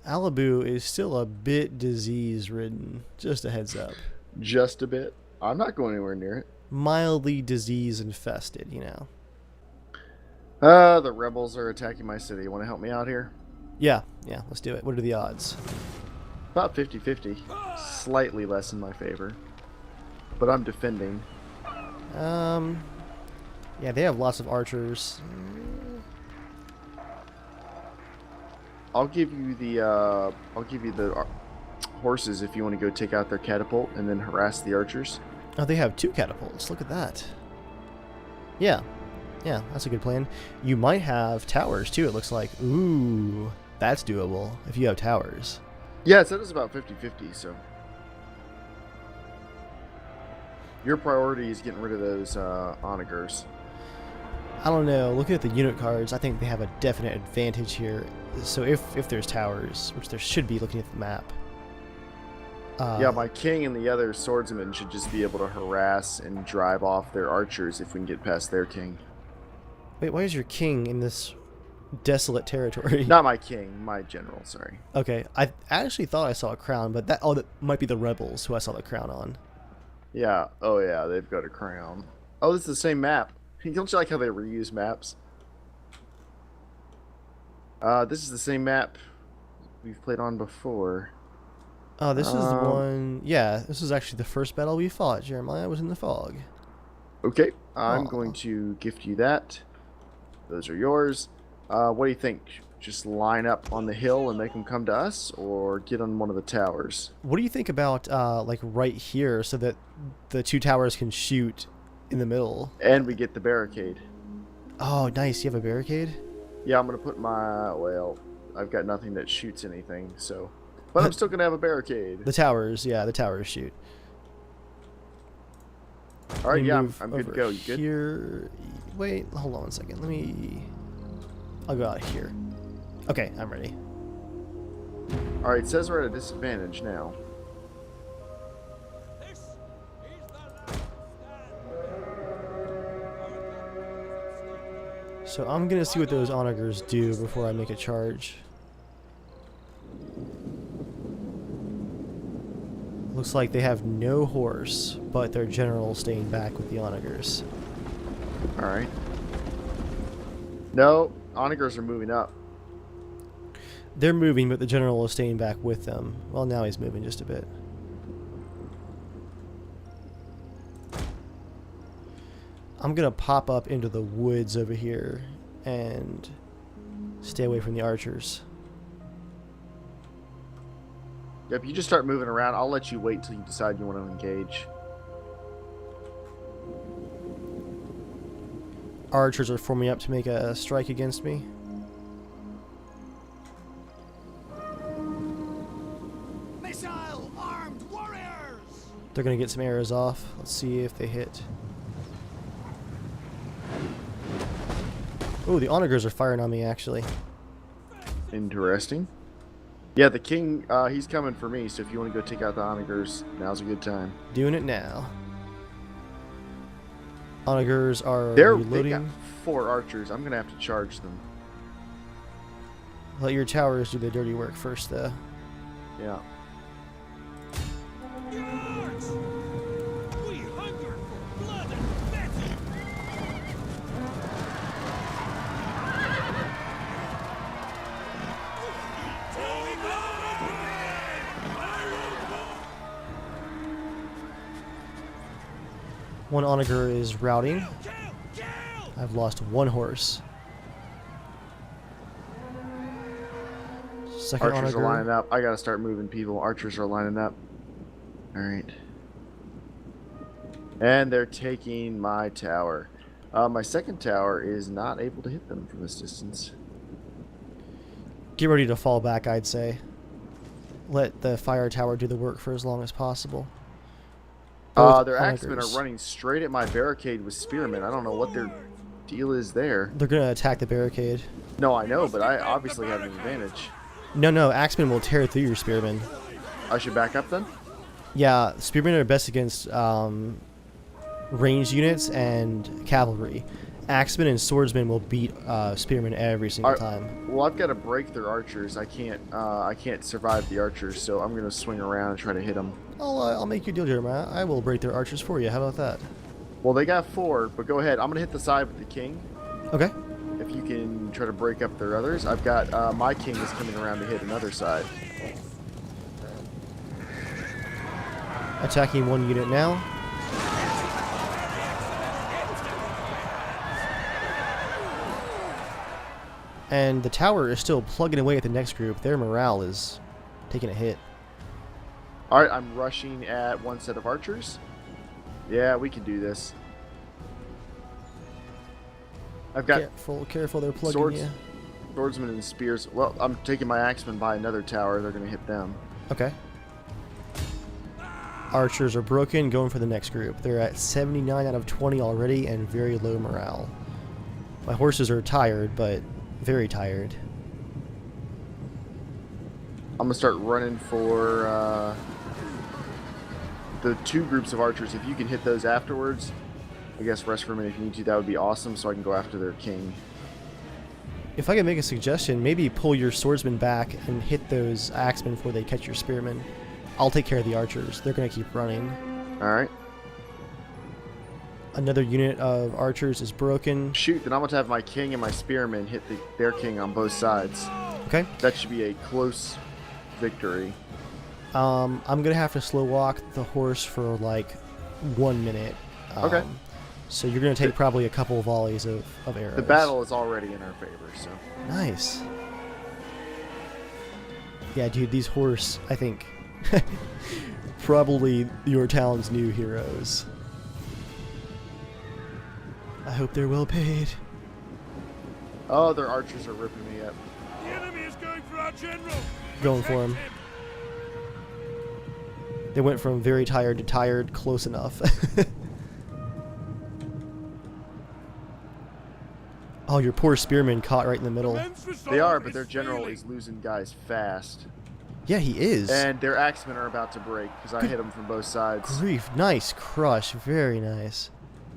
Alabu is still a bit disease-ridden. Just a heads up. Just a bit. I'm not going anywhere near it. Mildly disease-infested, you know. The rebels are attacking my city. You want to help me out here? Yeah, let's do it. What are the odds? About 50-50. Slightly less in my favor. But I'm defending. Yeah, they have lots of archers. I'll give you the horses if you want to go take out their catapult and then harass the archers. Oh, they have 2 catapults. Look at that. Yeah, that's a good plan. You might have towers too, it looks like. Ooh, that's doable if you have towers. Yeah, it said it's about 50-50, so. Your priority is getting rid of those onagers. I don't know. Looking at the unit cards, I think they have a definite advantage here. So if there's towers, which there should be looking at the map. Yeah, my king and the other swordsmen should just be able to harass and drive off their archers if we can get past their king. Wait, why is your king in this desolate territory. Not my king, my general, sorry. Okay, I actually thought I saw a crown, but that might be the rebels who I saw the crown on. Yeah, oh yeah, they've got a crown. Oh, this is the same map. Don't you like how they reuse maps? This is the same map we've played on before. Oh, this is the one. Yeah, this is actually the first battle we fought. Jeremiah was in the fog. Okay, I'm Aw. going to gift you that. Those are yours. What do you think? Just line up on the hill and make them come to us, or get on one of the towers? What do you think about like right here, so that the two towers can shoot in the middle? And we get the barricade. Oh, nice. You have a barricade? Yeah, I'm going to put my... Well, I've got nothing that shoots anything, so... But I'm still going to have a barricade. The towers, yeah, the towers shoot. Alright, yeah, Move I'm good to over go. You good? Here. Wait, hold on one second. I'll go out here. Okay, I'm ready. Alright, it says we're at a disadvantage now. This is the last stand. So I'm gonna see what those onagers do before I make a charge. Looks like they have no horse, but their general staying back with the onagers. Alright. No, onagers are moving up. They're moving, but the general is staying back with them. Well, now he's moving just a bit. I'm gonna pop up into the woods over here and stay away from the archers. Yep, you just start moving around. I'll let you wait till you decide you want to engage. Archers are forming up to make a strike against me. Missile armed warriors! They're gonna get some arrows off. Let's see if they hit. Oh, the onagers are firing on me actually. Interesting. Yeah, the king, he's coming for me, so if you want to go take out the onagers, now's a good time. Doing it now. Onagers are They got reloading. 4 archers. I'm going to have to charge them. Let your towers do the dirty work first, though. Yeah. Guards! We hunger for blood and battle! One onager is routing. Kill! Kill! I've lost one horse. Second Archers are onager. lining up. I got to start moving people. Archers are lining up. Alright. And they're taking my tower. My second tower is not able to hit them from this distance. Get ready to fall back, I'd say. Let the fire tower do the work for as long as possible. Both Their axemen onagers. are running straight at my barricade with spearmen. I don't know what their deal is there. They're gonna attack the barricade. No, I know, but I obviously have an advantage. No, axemen will tear through your spearmen. I should back up then? Yeah, spearmen are best against ranged units and cavalry. Axemen and swordsmen will beat spearmen every single time. Well, I've got to break their archers. I can't survive the archers, so I'm gonna swing around and try to hit them. I'll make you a deal, Jeremiah. I will break their archers for you. How about that? Well, they got 4, but go ahead. I'm gonna hit the side with the king. Okay. If you can try to break up their others, I've got my king is coming around to hit another side. Attacking one unit now. And the tower is still plugging away at the next group. Their morale is taking a hit. All right, I'm rushing at one set of archers. Yeah, we can do this. I've got Careful, they're plugging swords, you. swordsmen and spears. Well, I'm taking my axemen by another tower. They're going to hit them. Okay. Archers are broken, going for the next group. They're at 79 out of 20 already and very low morale. My horses are tired, but very tired. I'm going to start running for the 2 groups of archers. If you can hit those afterwards, I guess rest for a minute if you need to. That would be awesome, so I can go after their king. If I could make a suggestion, maybe pull your swordsmen back and hit those axemen before they catch your spearmen. I'll take care of the archers. They're going to keep running. Alright. Another unit of archers is broken. Shoot, then I'm going to have my king and my spearmen hit their king on both sides. Okay. That should be a close victory. I'm going to have to slow walk the horse for like 1 minute. Okay. So you're going to take probably a couple of volleys of arrows. The battle is already in our favor, so. Nice. Yeah, dude, these horse, I think, probably your town's new heroes. I hope they're well paid. Oh, their archers are ripping me up. The enemy is going for our general. Going for him. Protect him. They went from very tired to tired close enough. Oh, your poor spearmen caught right in the middle. Men's resolve They are, but is their general failing. is losing guys fast. Yeah, he is. And their axemen are about to break because I hit them from both sides. Grief, nice crush, very nice.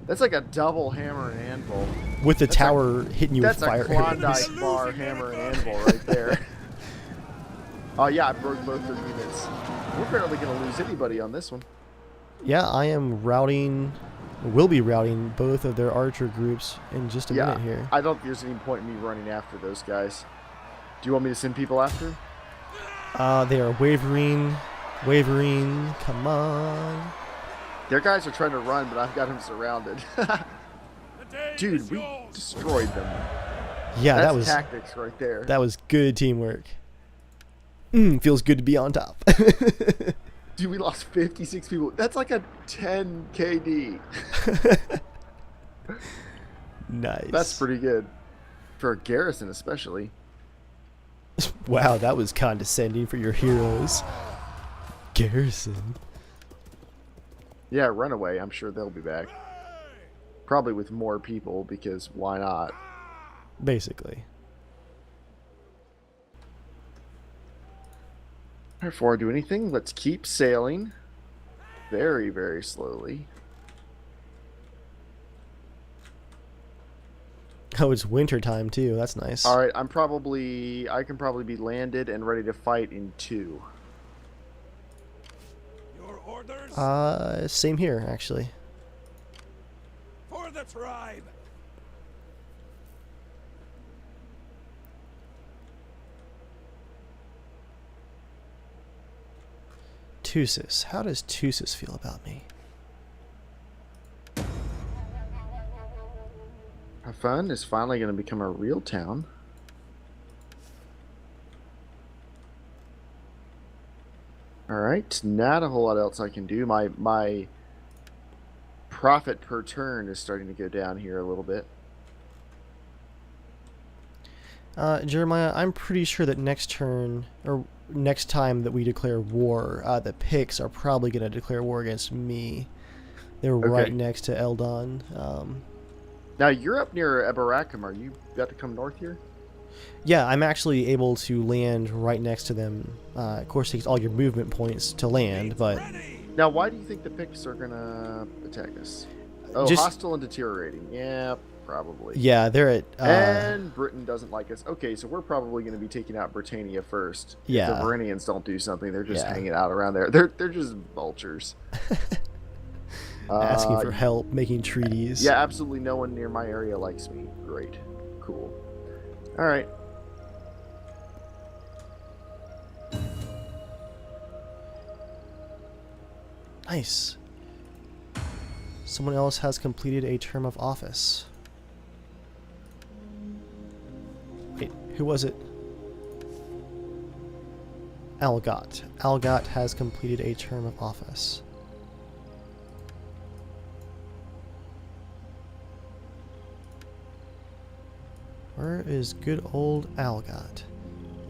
That's like a double hammer and anvil. With the That's tower hitting you with That's a fire. Klondike bar hammer and anvil right there. Oh yeah, I broke both their units. We're barely going to lose anybody on this one. Yeah, I am routing, will be routing both of their archer groups in just a minute here. I don't think there's any point in me running after those guys. Do you want me to send people after? They are wavering, come on. Their guys are trying to run, but I've got them surrounded. The day Dude, is we yours. destroyed them. Yeah, That's that was tactics right there. that was good teamwork. Feels good to be on top. Dude, we lost 56 people. That's like a 10 KD. Nice. That's pretty good. For a garrison, especially. Wow, that was condescending for your heroes. Garrison. Yeah, Runaway. I'm sure they'll be back. Probably with more people, because why not? Basically. Before I do anything, let's keep sailing. Very, very slowly. Oh, it's winter time too. That's nice. Alright, I can probably be landed and ready to fight in 2. Your orders Same here, actually. for the tribe. Tusis. How does Tusis feel about me? Fun is finally going to become a real town. Alright, not a whole lot else I can do. My profit per turn is starting to go down here a little bit. Jeremiah, I'm pretty sure that next turn, or next time that we declare war, the Picts are probably going to declare war against me. They're right next to Eldon. Now, you're up near Eberacum. Are you got to come north here? Yeah, I'm actually able to land right next to them. Of course, it takes all your movement points to land, but... Now, why do you think the Picts are going to attack us? Oh, Just- hostile and deteriorating. Yeah, probably. Yeah, they're at... And Britain doesn't like us. Okay, so we're probably going to be taking out Britannia first. Yeah. If the Varangians don't do something, they're just Yeah. hanging out around there. They're just vultures. asking for help, making treaties. Yeah, absolutely no one near my area likes me. Great. Cool. All right. Nice. Someone else has completed a term of office. Wait, who was it? Algot. Algot has completed a term of office. Where is good old Algot?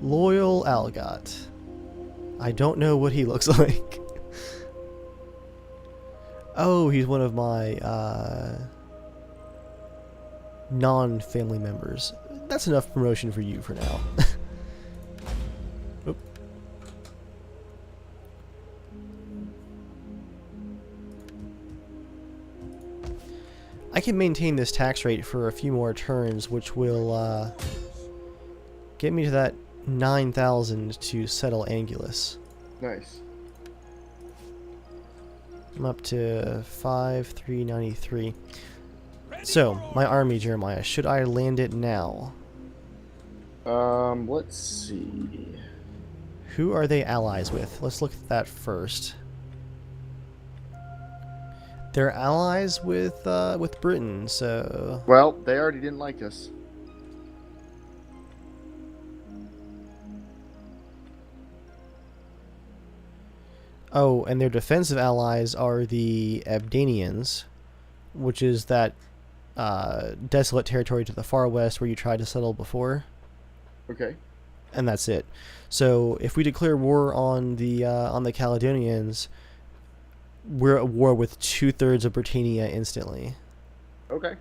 Loyal Algot. I don't know what he looks like. Oh, he's one of my non-family members. That's enough promotion for you for now. Oop. I can maintain this tax rate for a few more turns, which will Get me to that 9,000 to settle Anguillus. Nice. I'm up to 5,393. So, my army, Jeremiah, should I land it now? Let's see. Who are they allies with? Let's look at that first. They're allies with Britain, so... Well, they already didn't like us. Oh, and their defensive allies are the Abdanians, which is that desolate territory to the far west where you tried to settle before. Okay. And that's it. So if we declare war on the Caledonians, we're at war with 2/3 of Britannia instantly. Okay.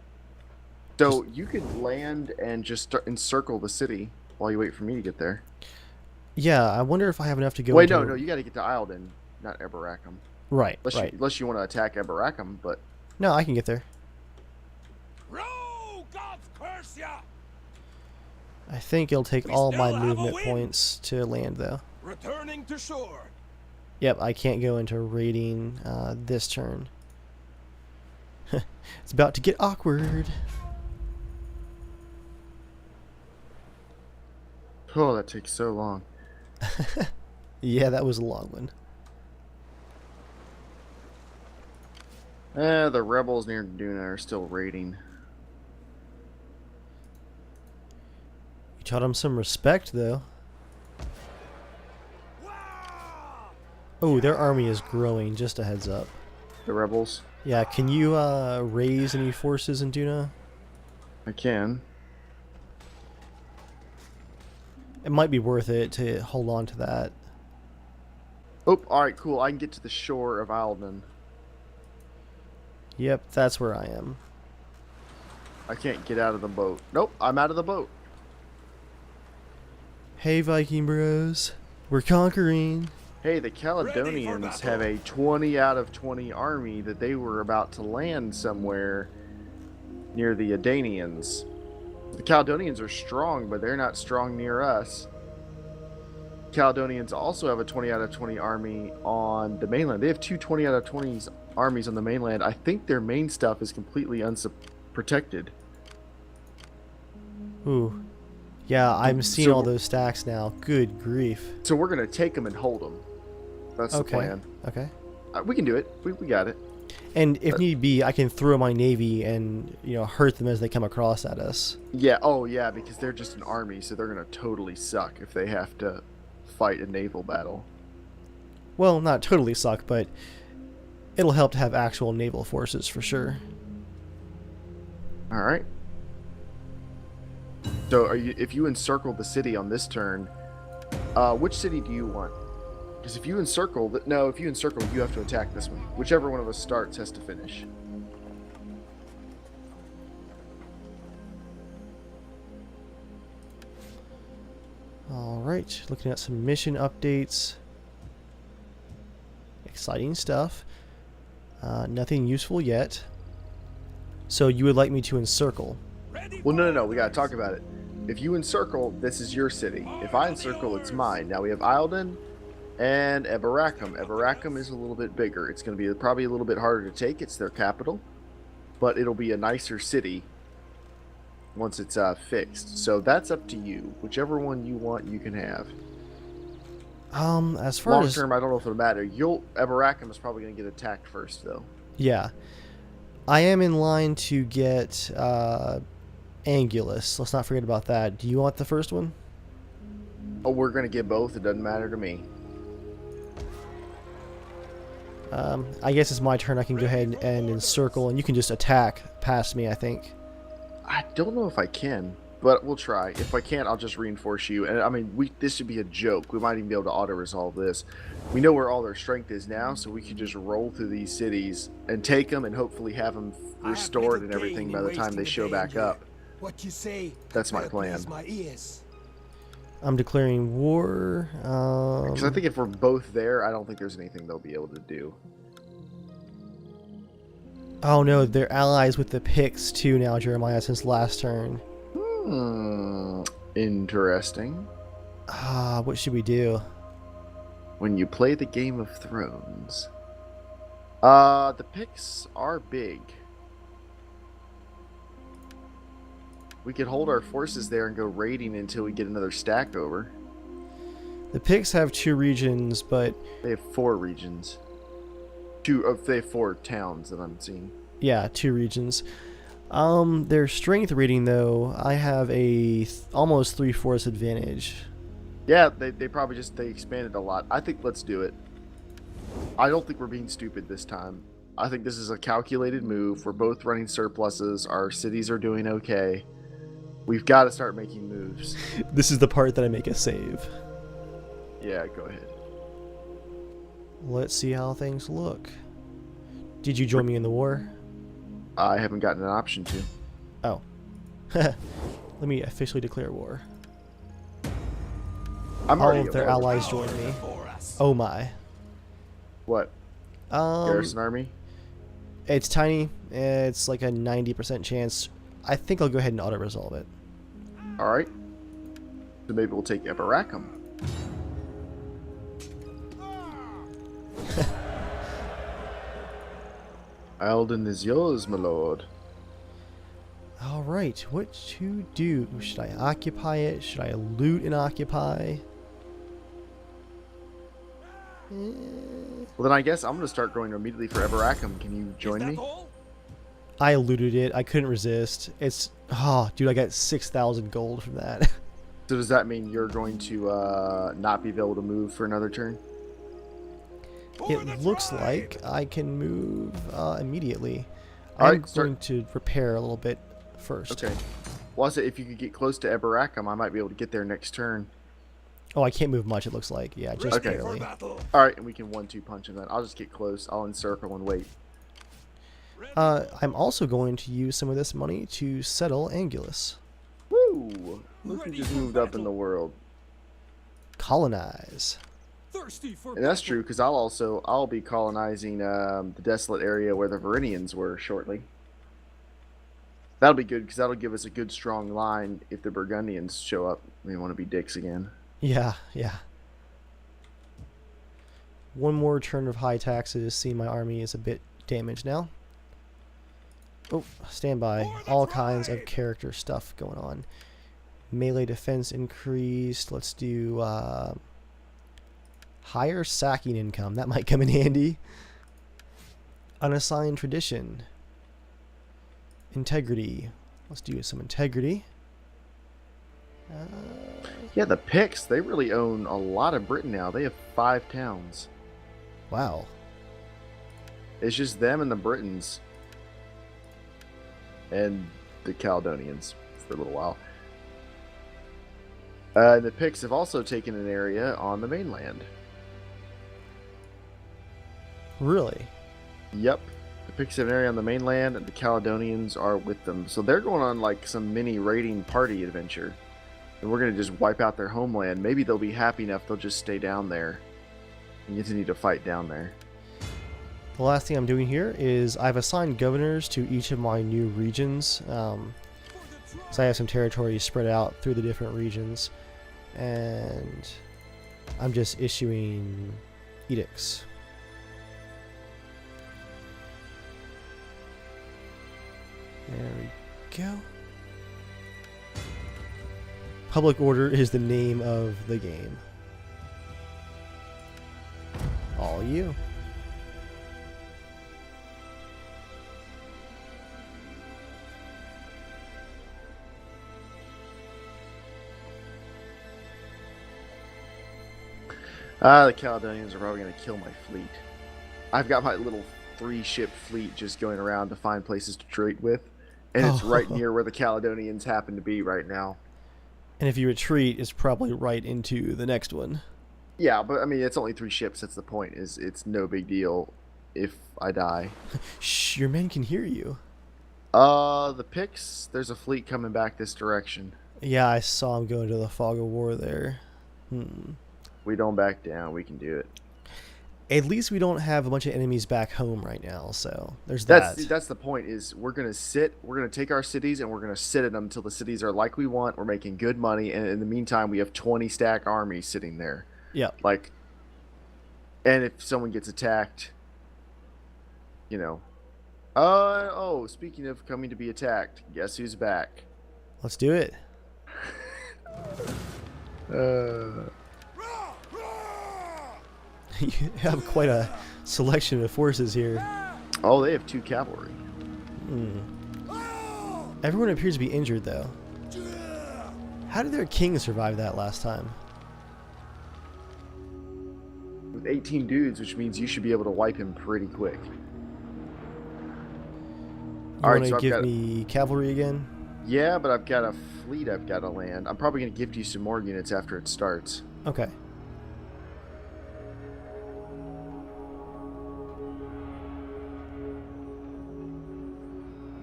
So you could land and just start encircle the city while you wait for me to get there. Yeah, I wonder if I have enough to go. Wait, no, you got to get to Eildon, not Eberacum. Right, Unless you want to attack Eberacum, but no, I can get there. Row, God's curse ya! I think it'll take We all still my have a movement win. points to land, though. Returning to shore. Yep, I can't go into raiding this turn. It's about to get awkward. oh, that takes so long. Yeah, that was a long one. The rebels near Duna are still raiding. You taught them some respect, though. Oh, their army is growing, just a heads up. The rebels? Yeah, can you raise any forces in Duna? I can. It might be worth it to hold on to that. Oh, alright, cool. I can get to the shore of Eildon. Yep, that's where I am. I can't get out of the boat. Nope, I'm out of the boat. Hey, Viking bros. We're conquering. Hey, the Caledonians have a 20 out of 20 army that they were about to land somewhere near the Adanians. The Caledonians are strong, but they're not strong near us. Caledonians also have a 20 out of 20 army on the mainland. They have two 20 out of 20 armies on the mainland. I think their main stuff is completely unprotected. Ooh. Yeah, I'm seeing So- all those stacks now. Good grief. So we're going to take them and hold them. That's the plan. Okay. We can do it. We got it. And if need be, I can throw my navy and, hurt them as they come across at us. Yeah, oh yeah, because they're just an army, so they're going to totally suck if they have to fight a naval battle. Well, not totally suck, but it'll help to have actual naval forces for sure. Alright. So if you encircle the city on this turn, which city do you want? Because if you encircle, you have to attack this one. Whichever one of us starts has to finish. Alright, looking at some mission updates. Exciting stuff. Nothing useful yet. So you would like me to encircle? Well, no, we gotta talk about it. If you encircle, this is your city. If I encircle, it's mine. Now we have Eildon and Eberacum. Eberacum is a little bit bigger. It's going to be probably a little bit harder to take. It's their capital, but it'll be a nicer city once it's fixed. So that's up to you. Whichever one you want, you can have. As far Long as term, I don't know if it'll matter. Eberacum is probably going to get attacked first, though. yeah, I am in line to get Anguillus. Let's not forget about that. Do you want the first one? Oh, we're going to get both. It doesn't matter to me. I guess it's my turn. I can go ahead and encircle, and you can just attack past me, I think. I don't know if I can, but we'll try. If I can't, I'll just reinforce you. And I mean, this should be a joke. We might even be able to auto-resolve this. We know where all their strength is now, so we can just roll through these cities and take them and hopefully have them restored and everything by the time they show back up. What you say? That's my plan. My ears. I'm declaring war. Because I think if we're both there, I don't think there's anything they'll be able to do. Oh no, they're allies with the Picts too now, Jeremiah, since last turn. Interesting. What should we do? When you play the Game of Thrones. The picks are big. We could hold our forces there and go raiding until we get another stack over. The Picts have 2 regions, but They have 4 regions. They have 4 towns that I'm seeing. yeah, 2 regions. Their strength rating though, I have a almost 3/4 advantage. Yeah, they probably they expanded a lot. I think let's do it. I don't think we're being stupid this time. I think this is a calculated move. We're both running surpluses. Our cities are doing okay. We've got to start making moves. This is the part that I make a save. Yeah, go ahead. Let's see how things look. Did you join me in the war? I haven't gotten an option to. Oh. Let me officially declare war. I'm All already of their at war. allies join me. Oh my. What? Garrison army? It's tiny. It's like a 90% chance. I think I'll go ahead and auto-resolve it. Alright. So maybe we'll take Eberacum. Alden is yours, my lord. Alright, what to do? Should I occupy it? Should I loot and occupy? Well, then I guess I'm going to start going immediately for Eberacum. Can you join me? I looted it. I couldn't resist. It's... Oh, dude, I got 6,000 gold from that. So does that mean you're going to not be able to move for another turn? It looks like I can move immediately. Alright, I'm going to repair a little bit first. Okay. Well, I said if you could get close to Eberacum, I might be able to get there next turn. Oh, I can't move much, it looks like. Yeah, just Okay. barely. Alright, and we can 1-2 punch him then. I'll just get close. I'll encircle and wait. I'm also going to use some of this money to settle Angulus. Woo! Look who just moved up in the world. Colonize. Thirsty for And that's true, because I'll be colonizing the desolate area where the Varinians were shortly. That'll be good, because that'll give us a good strong line if the Burgundians show up. They want to be dicks again. Yeah, yeah. One more turn of high taxes. See, my army is a bit damaged now. Oh, stand by. All kinds of character stuff going on. Melee defense increased. Let's do higher sacking income. That might come in handy. Unassigned tradition. Integrity. Let's do some integrity. Yeah, the Picts, they really own a lot of Britain now. They have 5 towns. Wow. It's just them and the Britons. And the Caledonians for a little while. The Picts have also taken an area on the mainland. Really? Yep. The Picts have an area on the mainland, and the Caledonians are with them. So they're going on like some mini raiding party adventure. And we're going to just wipe out their homeland. Maybe they'll be happy enough they'll just stay down there and continue to fight down there. The last thing I'm doing here is I've assigned governors to each of my new regions. So I have some territory spread out through the different regions. And I'm just issuing edicts. There we go. Public order is the name of the game. All you. The Caledonians are probably going to kill my fleet. I've got my little 3-ship fleet just going around to find places to trade with. And it's right near where the Caledonians happen to be right now. And if you retreat, it's probably right into the next one. Yeah, but I mean, it's only 3 ships. That's the point. It's no big deal if I die. Shh, your men can hear you. The Picts, there's a fleet coming back this direction. Yeah, I saw him go into the fog of war there. We don't back down. We can do it. At least we don't have a bunch of enemies back home right now, so there's that. That's the point. Is we're gonna take our cities and we're gonna sit at them until the cities are like we want. We're making good money, and in the meantime, we have 20 stack armies sitting there. Yeah. Like, and if someone gets attacked, you know. Oh, speaking of coming to be attacked, guess who's back? Let's do it. You have quite a selection of forces here. Oh, they have 2 cavalry. Everyone appears to be injured, though. How did their king survive that last time? With 18 dudes, which means you should be able to wipe him pretty quick. You want to give me cavalry again? Yeah, but I've got a fleet I've got to land. I'm probably going to gift you some more units after it starts. Okay.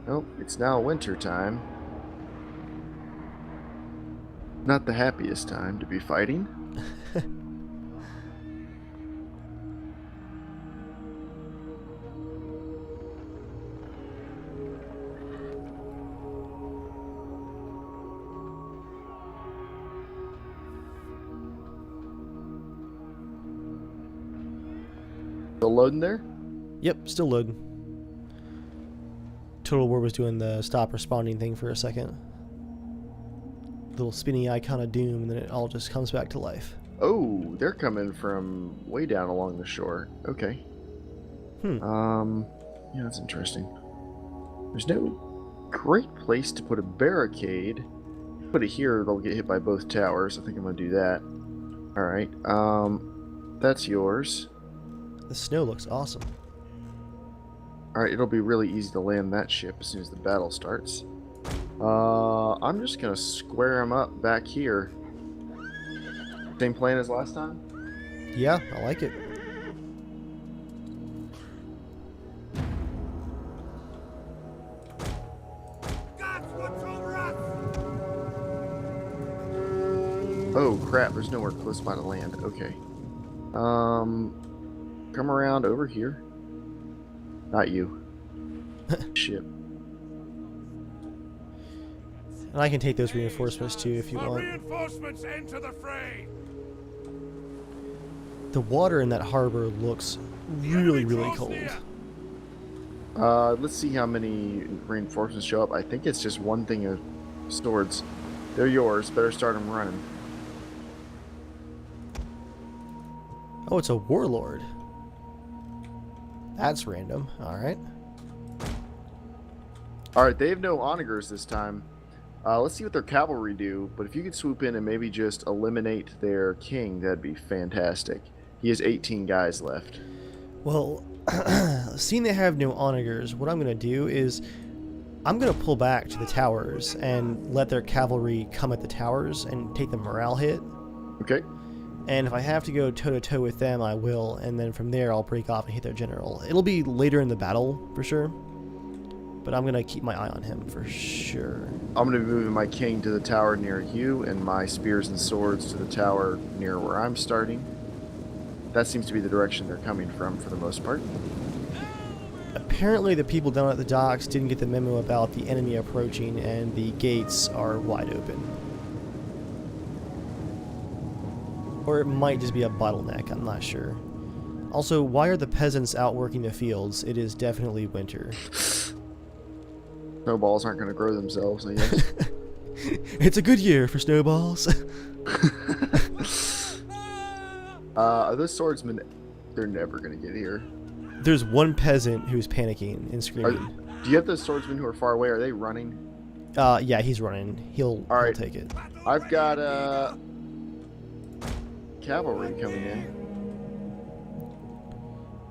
Oh, it's now winter time. Not the happiest time to be fighting. Still loading there? Yep, still loading. Total War was doing the stop responding thing for a second. Little spinny icon of doom, and then it all just comes back to life. Oh, they're coming from way down along the shore. Okay. Yeah, that's interesting. There's no great place to put a barricade. Put it here, they'll get hit by both towers. I think I'm gonna do that. Alright, that's yours. The snow looks awesome. Alright, it'll be really easy to land that ship as soon as the battle starts. I'm just gonna square them up back here. Same plan as last time? Yeah, I like it. Oh crap, there's nowhere close by to land. Okay. Come around over here. Not you. Ship. And I can take those reinforcements too if you want. Reinforcements enter the fray. The water in that harbor looks really, really cold. Let's see how many reinforcements show up. I think it's just one thing of swords. They're yours. Better start them running. Oh, it's a warlord. That's random. Alright. Alright, they have no onagers this time. Let's see what their cavalry do, but if you could swoop in and maybe just eliminate their king, that'd be fantastic. He has 18 guys left. Well, seeing they have no onagers, what I'm going to do is I'm going to pull back to the towers and let their cavalry come at the towers and take the morale hit. Okay. And if I have to go toe-to-toe with them, I will, and then from there I'll break off and hit their general. It'll be later in the battle, for sure, but I'm going to keep my eye on him for sure. I'm going to be moving my king to the tower near you, and my spears and swords to the tower near where I'm starting. That seems to be the direction they're coming from, for the most part. Apparently the people down at the docks didn't get the memo about the enemy approaching, and the gates are wide open. Or it might just be a bottleneck, I'm not sure. Also, why are the peasants out working the fields? It is definitely winter. Snowballs aren't going to grow themselves, I guess. It's a good year for snowballs. Those swordsmen, they're never going to get here. There's one peasant who's panicking and screaming. Do you have those swordsmen who are far away? Are they running? Yeah, he's running. He'll take it. I've got cavalry coming in.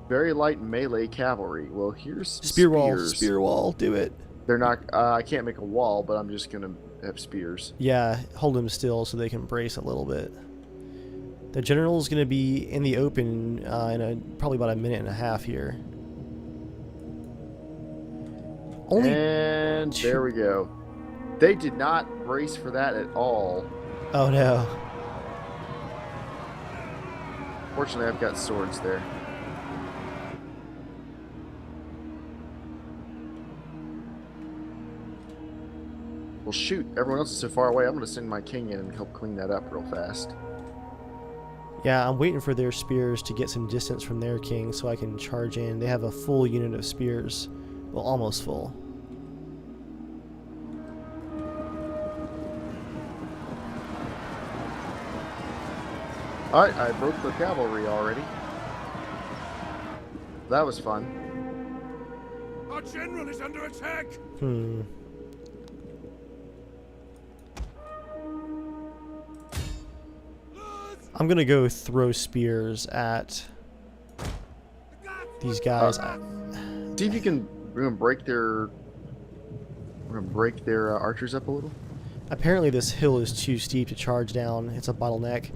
Very light melee cavalry. Well, here's spear wall. spears. Spear wall. Do it. They're not. I can't make a wall, but I'm just gonna have spears. Yeah, hold them still so they can brace a little bit. The general's gonna be in the open in probably about a minute and a half here. And there we go. They did not brace for that at all. Oh no. Fortunately, I've got swords there. Well, shoot. Everyone else is so far away. I'm going to send my king in and help clean that up real fast. Yeah, I'm waiting for their spears to get some distance from their king so I can charge in. They have a full unit of spears. Well, almost full. Alright, I broke the cavalry already. That was fun. Our general is under attack. I'm gonna go throw spears at these guys. See if you can. We're gonna break their. Archers up a little. Apparently, this hill is too steep to charge down. It's a bottleneck.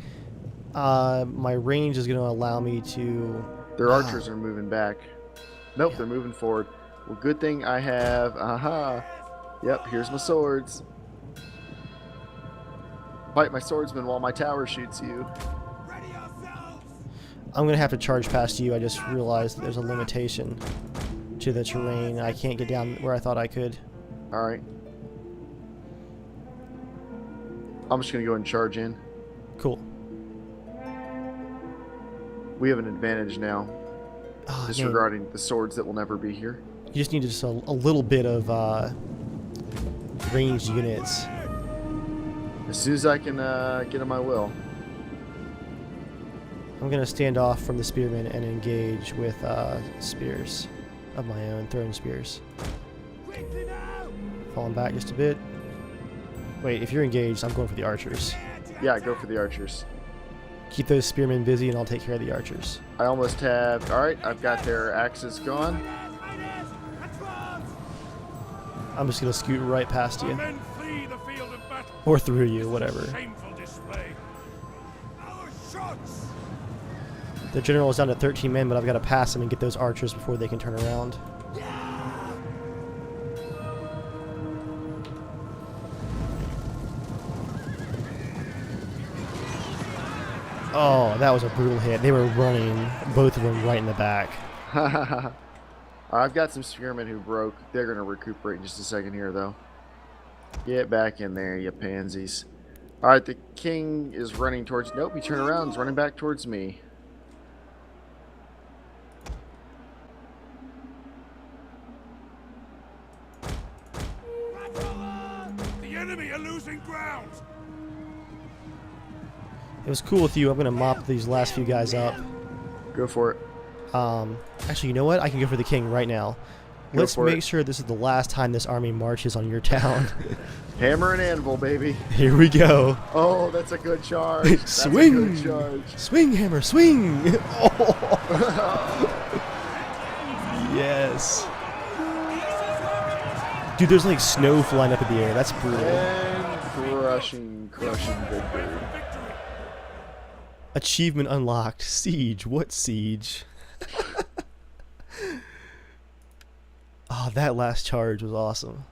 My range is gonna allow me to. Their archers are moving back. Nope, yeah. They're moving forward. Well, good thing I have. Aha. Yep. Here's my swords. Fight my swordsman while my tower shoots you. I'm gonna have to charge past you. I just realized that there's a limitation to the terrain. I can't get down where I thought I could. Alright. I'm just gonna go and charge in. Cool. We have an advantage now. Oh, disregarding the swords that will never be here. You just need just a little bit of ranged units. As soon as I can get in my will. I'm gonna stand off from the spearmen and engage with spears of my own, throwing spears. Falling back just a bit. Wait, if you're engaged, I'm going for the archers. Yeah, go for the archers. Keep those spearmen busy and I'll take care of the archers. I almost have... Alright, I've got their axes gone. I'm just gonna scoot right past you. Or through you, whatever. The general is down to 13 men, but I've got to pass them and get those archers before they can turn around. Oh, that was a brutal hit. They were running, both of them, right in the back. I've got some spearmen who broke. They're going to recuperate in just a second here, though. Get back in there, you pansies. Alright, the king is running towards... Nope, he turned around. He's running back towards me. The enemy are losing ground. It was cool with you. I'm going to mop these last few guys up. Go for it. Actually, you know what? I can go for the king right now. Let's make sure this is the last time this army marches on your town. Hammer and anvil, baby. Here we go. Oh, that's a good charge. Swing! That's a good charge. Swing, hammer, swing! Oh. Yes. Dude, there's like snow flying up in the air. That's brutal. And crushing victory. Achievement unlocked. Siege. What siege? Oh, that last charge was awesome.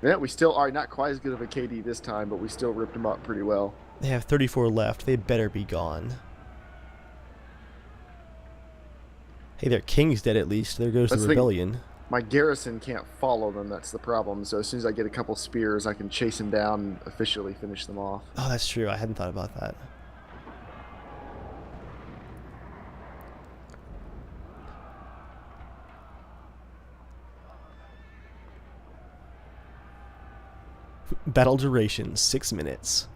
Yeah, we still are not quite as good of a KD this time, but we still ripped them up pretty well. They have 34 left. They better be gone. Hey, their king's dead at least. There goes the rebellion. My garrison can't follow them. That's the problem. So as soon as I get a couple spears, I can chase them down and officially finish them off. Oh, that's true. I hadn't thought about that. Battle duration, 6 minutes.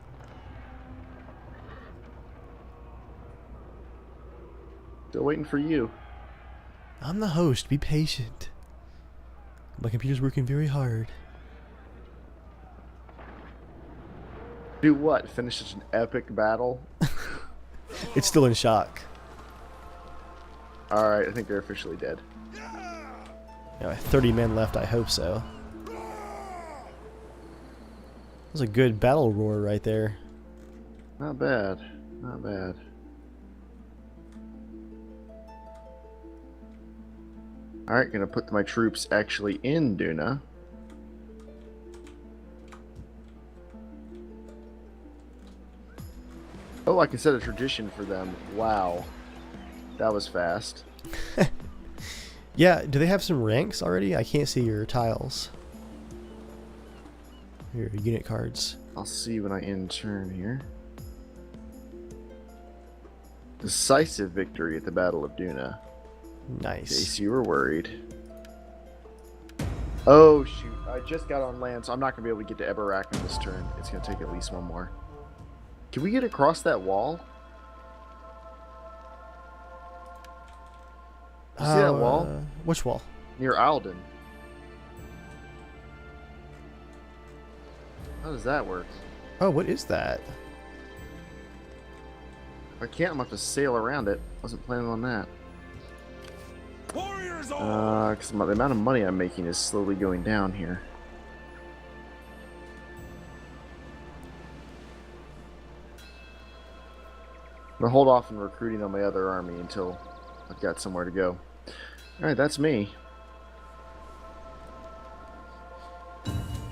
Still waiting for you. I'm the host. Be patient. My computer's working very hard. Do what? Finish such an epic battle? It's still in shock. Alright, I think they're officially dead. Yeah, 30 men left, I hope so. That was a good battle roar right there. Not bad. Not bad. Alright, gonna put my troops actually in Duna. Oh, I can set a tradition for them. Wow. That was fast. Yeah, do they have some ranks already? I can't see your tiles. your unit cards. I'll see when I end turn here. Decisive victory at the Battle of Duna. In Nice. case you were worried. Oh shoot, I just got on land, so I'm not going to be able to get to Eberak in this turn. It's going to take at least one more. Can we get across that wall? You see that wall? Which wall? Near Alden. How does that work? Oh, what is that? If I can't, I'm going to have to sail around it. Wasn't planning on that. Warriors all! Because the amount of money I'm making is slowly going down here. I'm going to hold off on recruiting on my other army until I've got somewhere to go. Alright, that's me.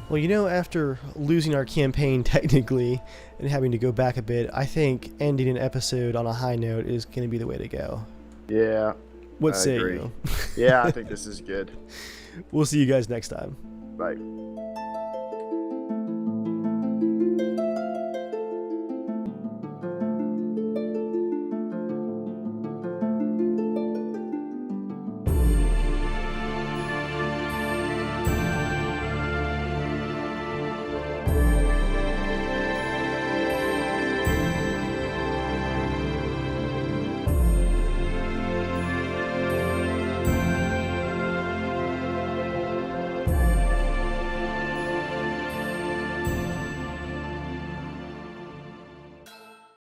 Well, you know, after losing our campaign technically and having to go back a bit, I think ending an episode on a high note is going to be the way to go. Yeah. What I say agree. you? Yeah, I think this is good. We'll see you guys next time. Bye.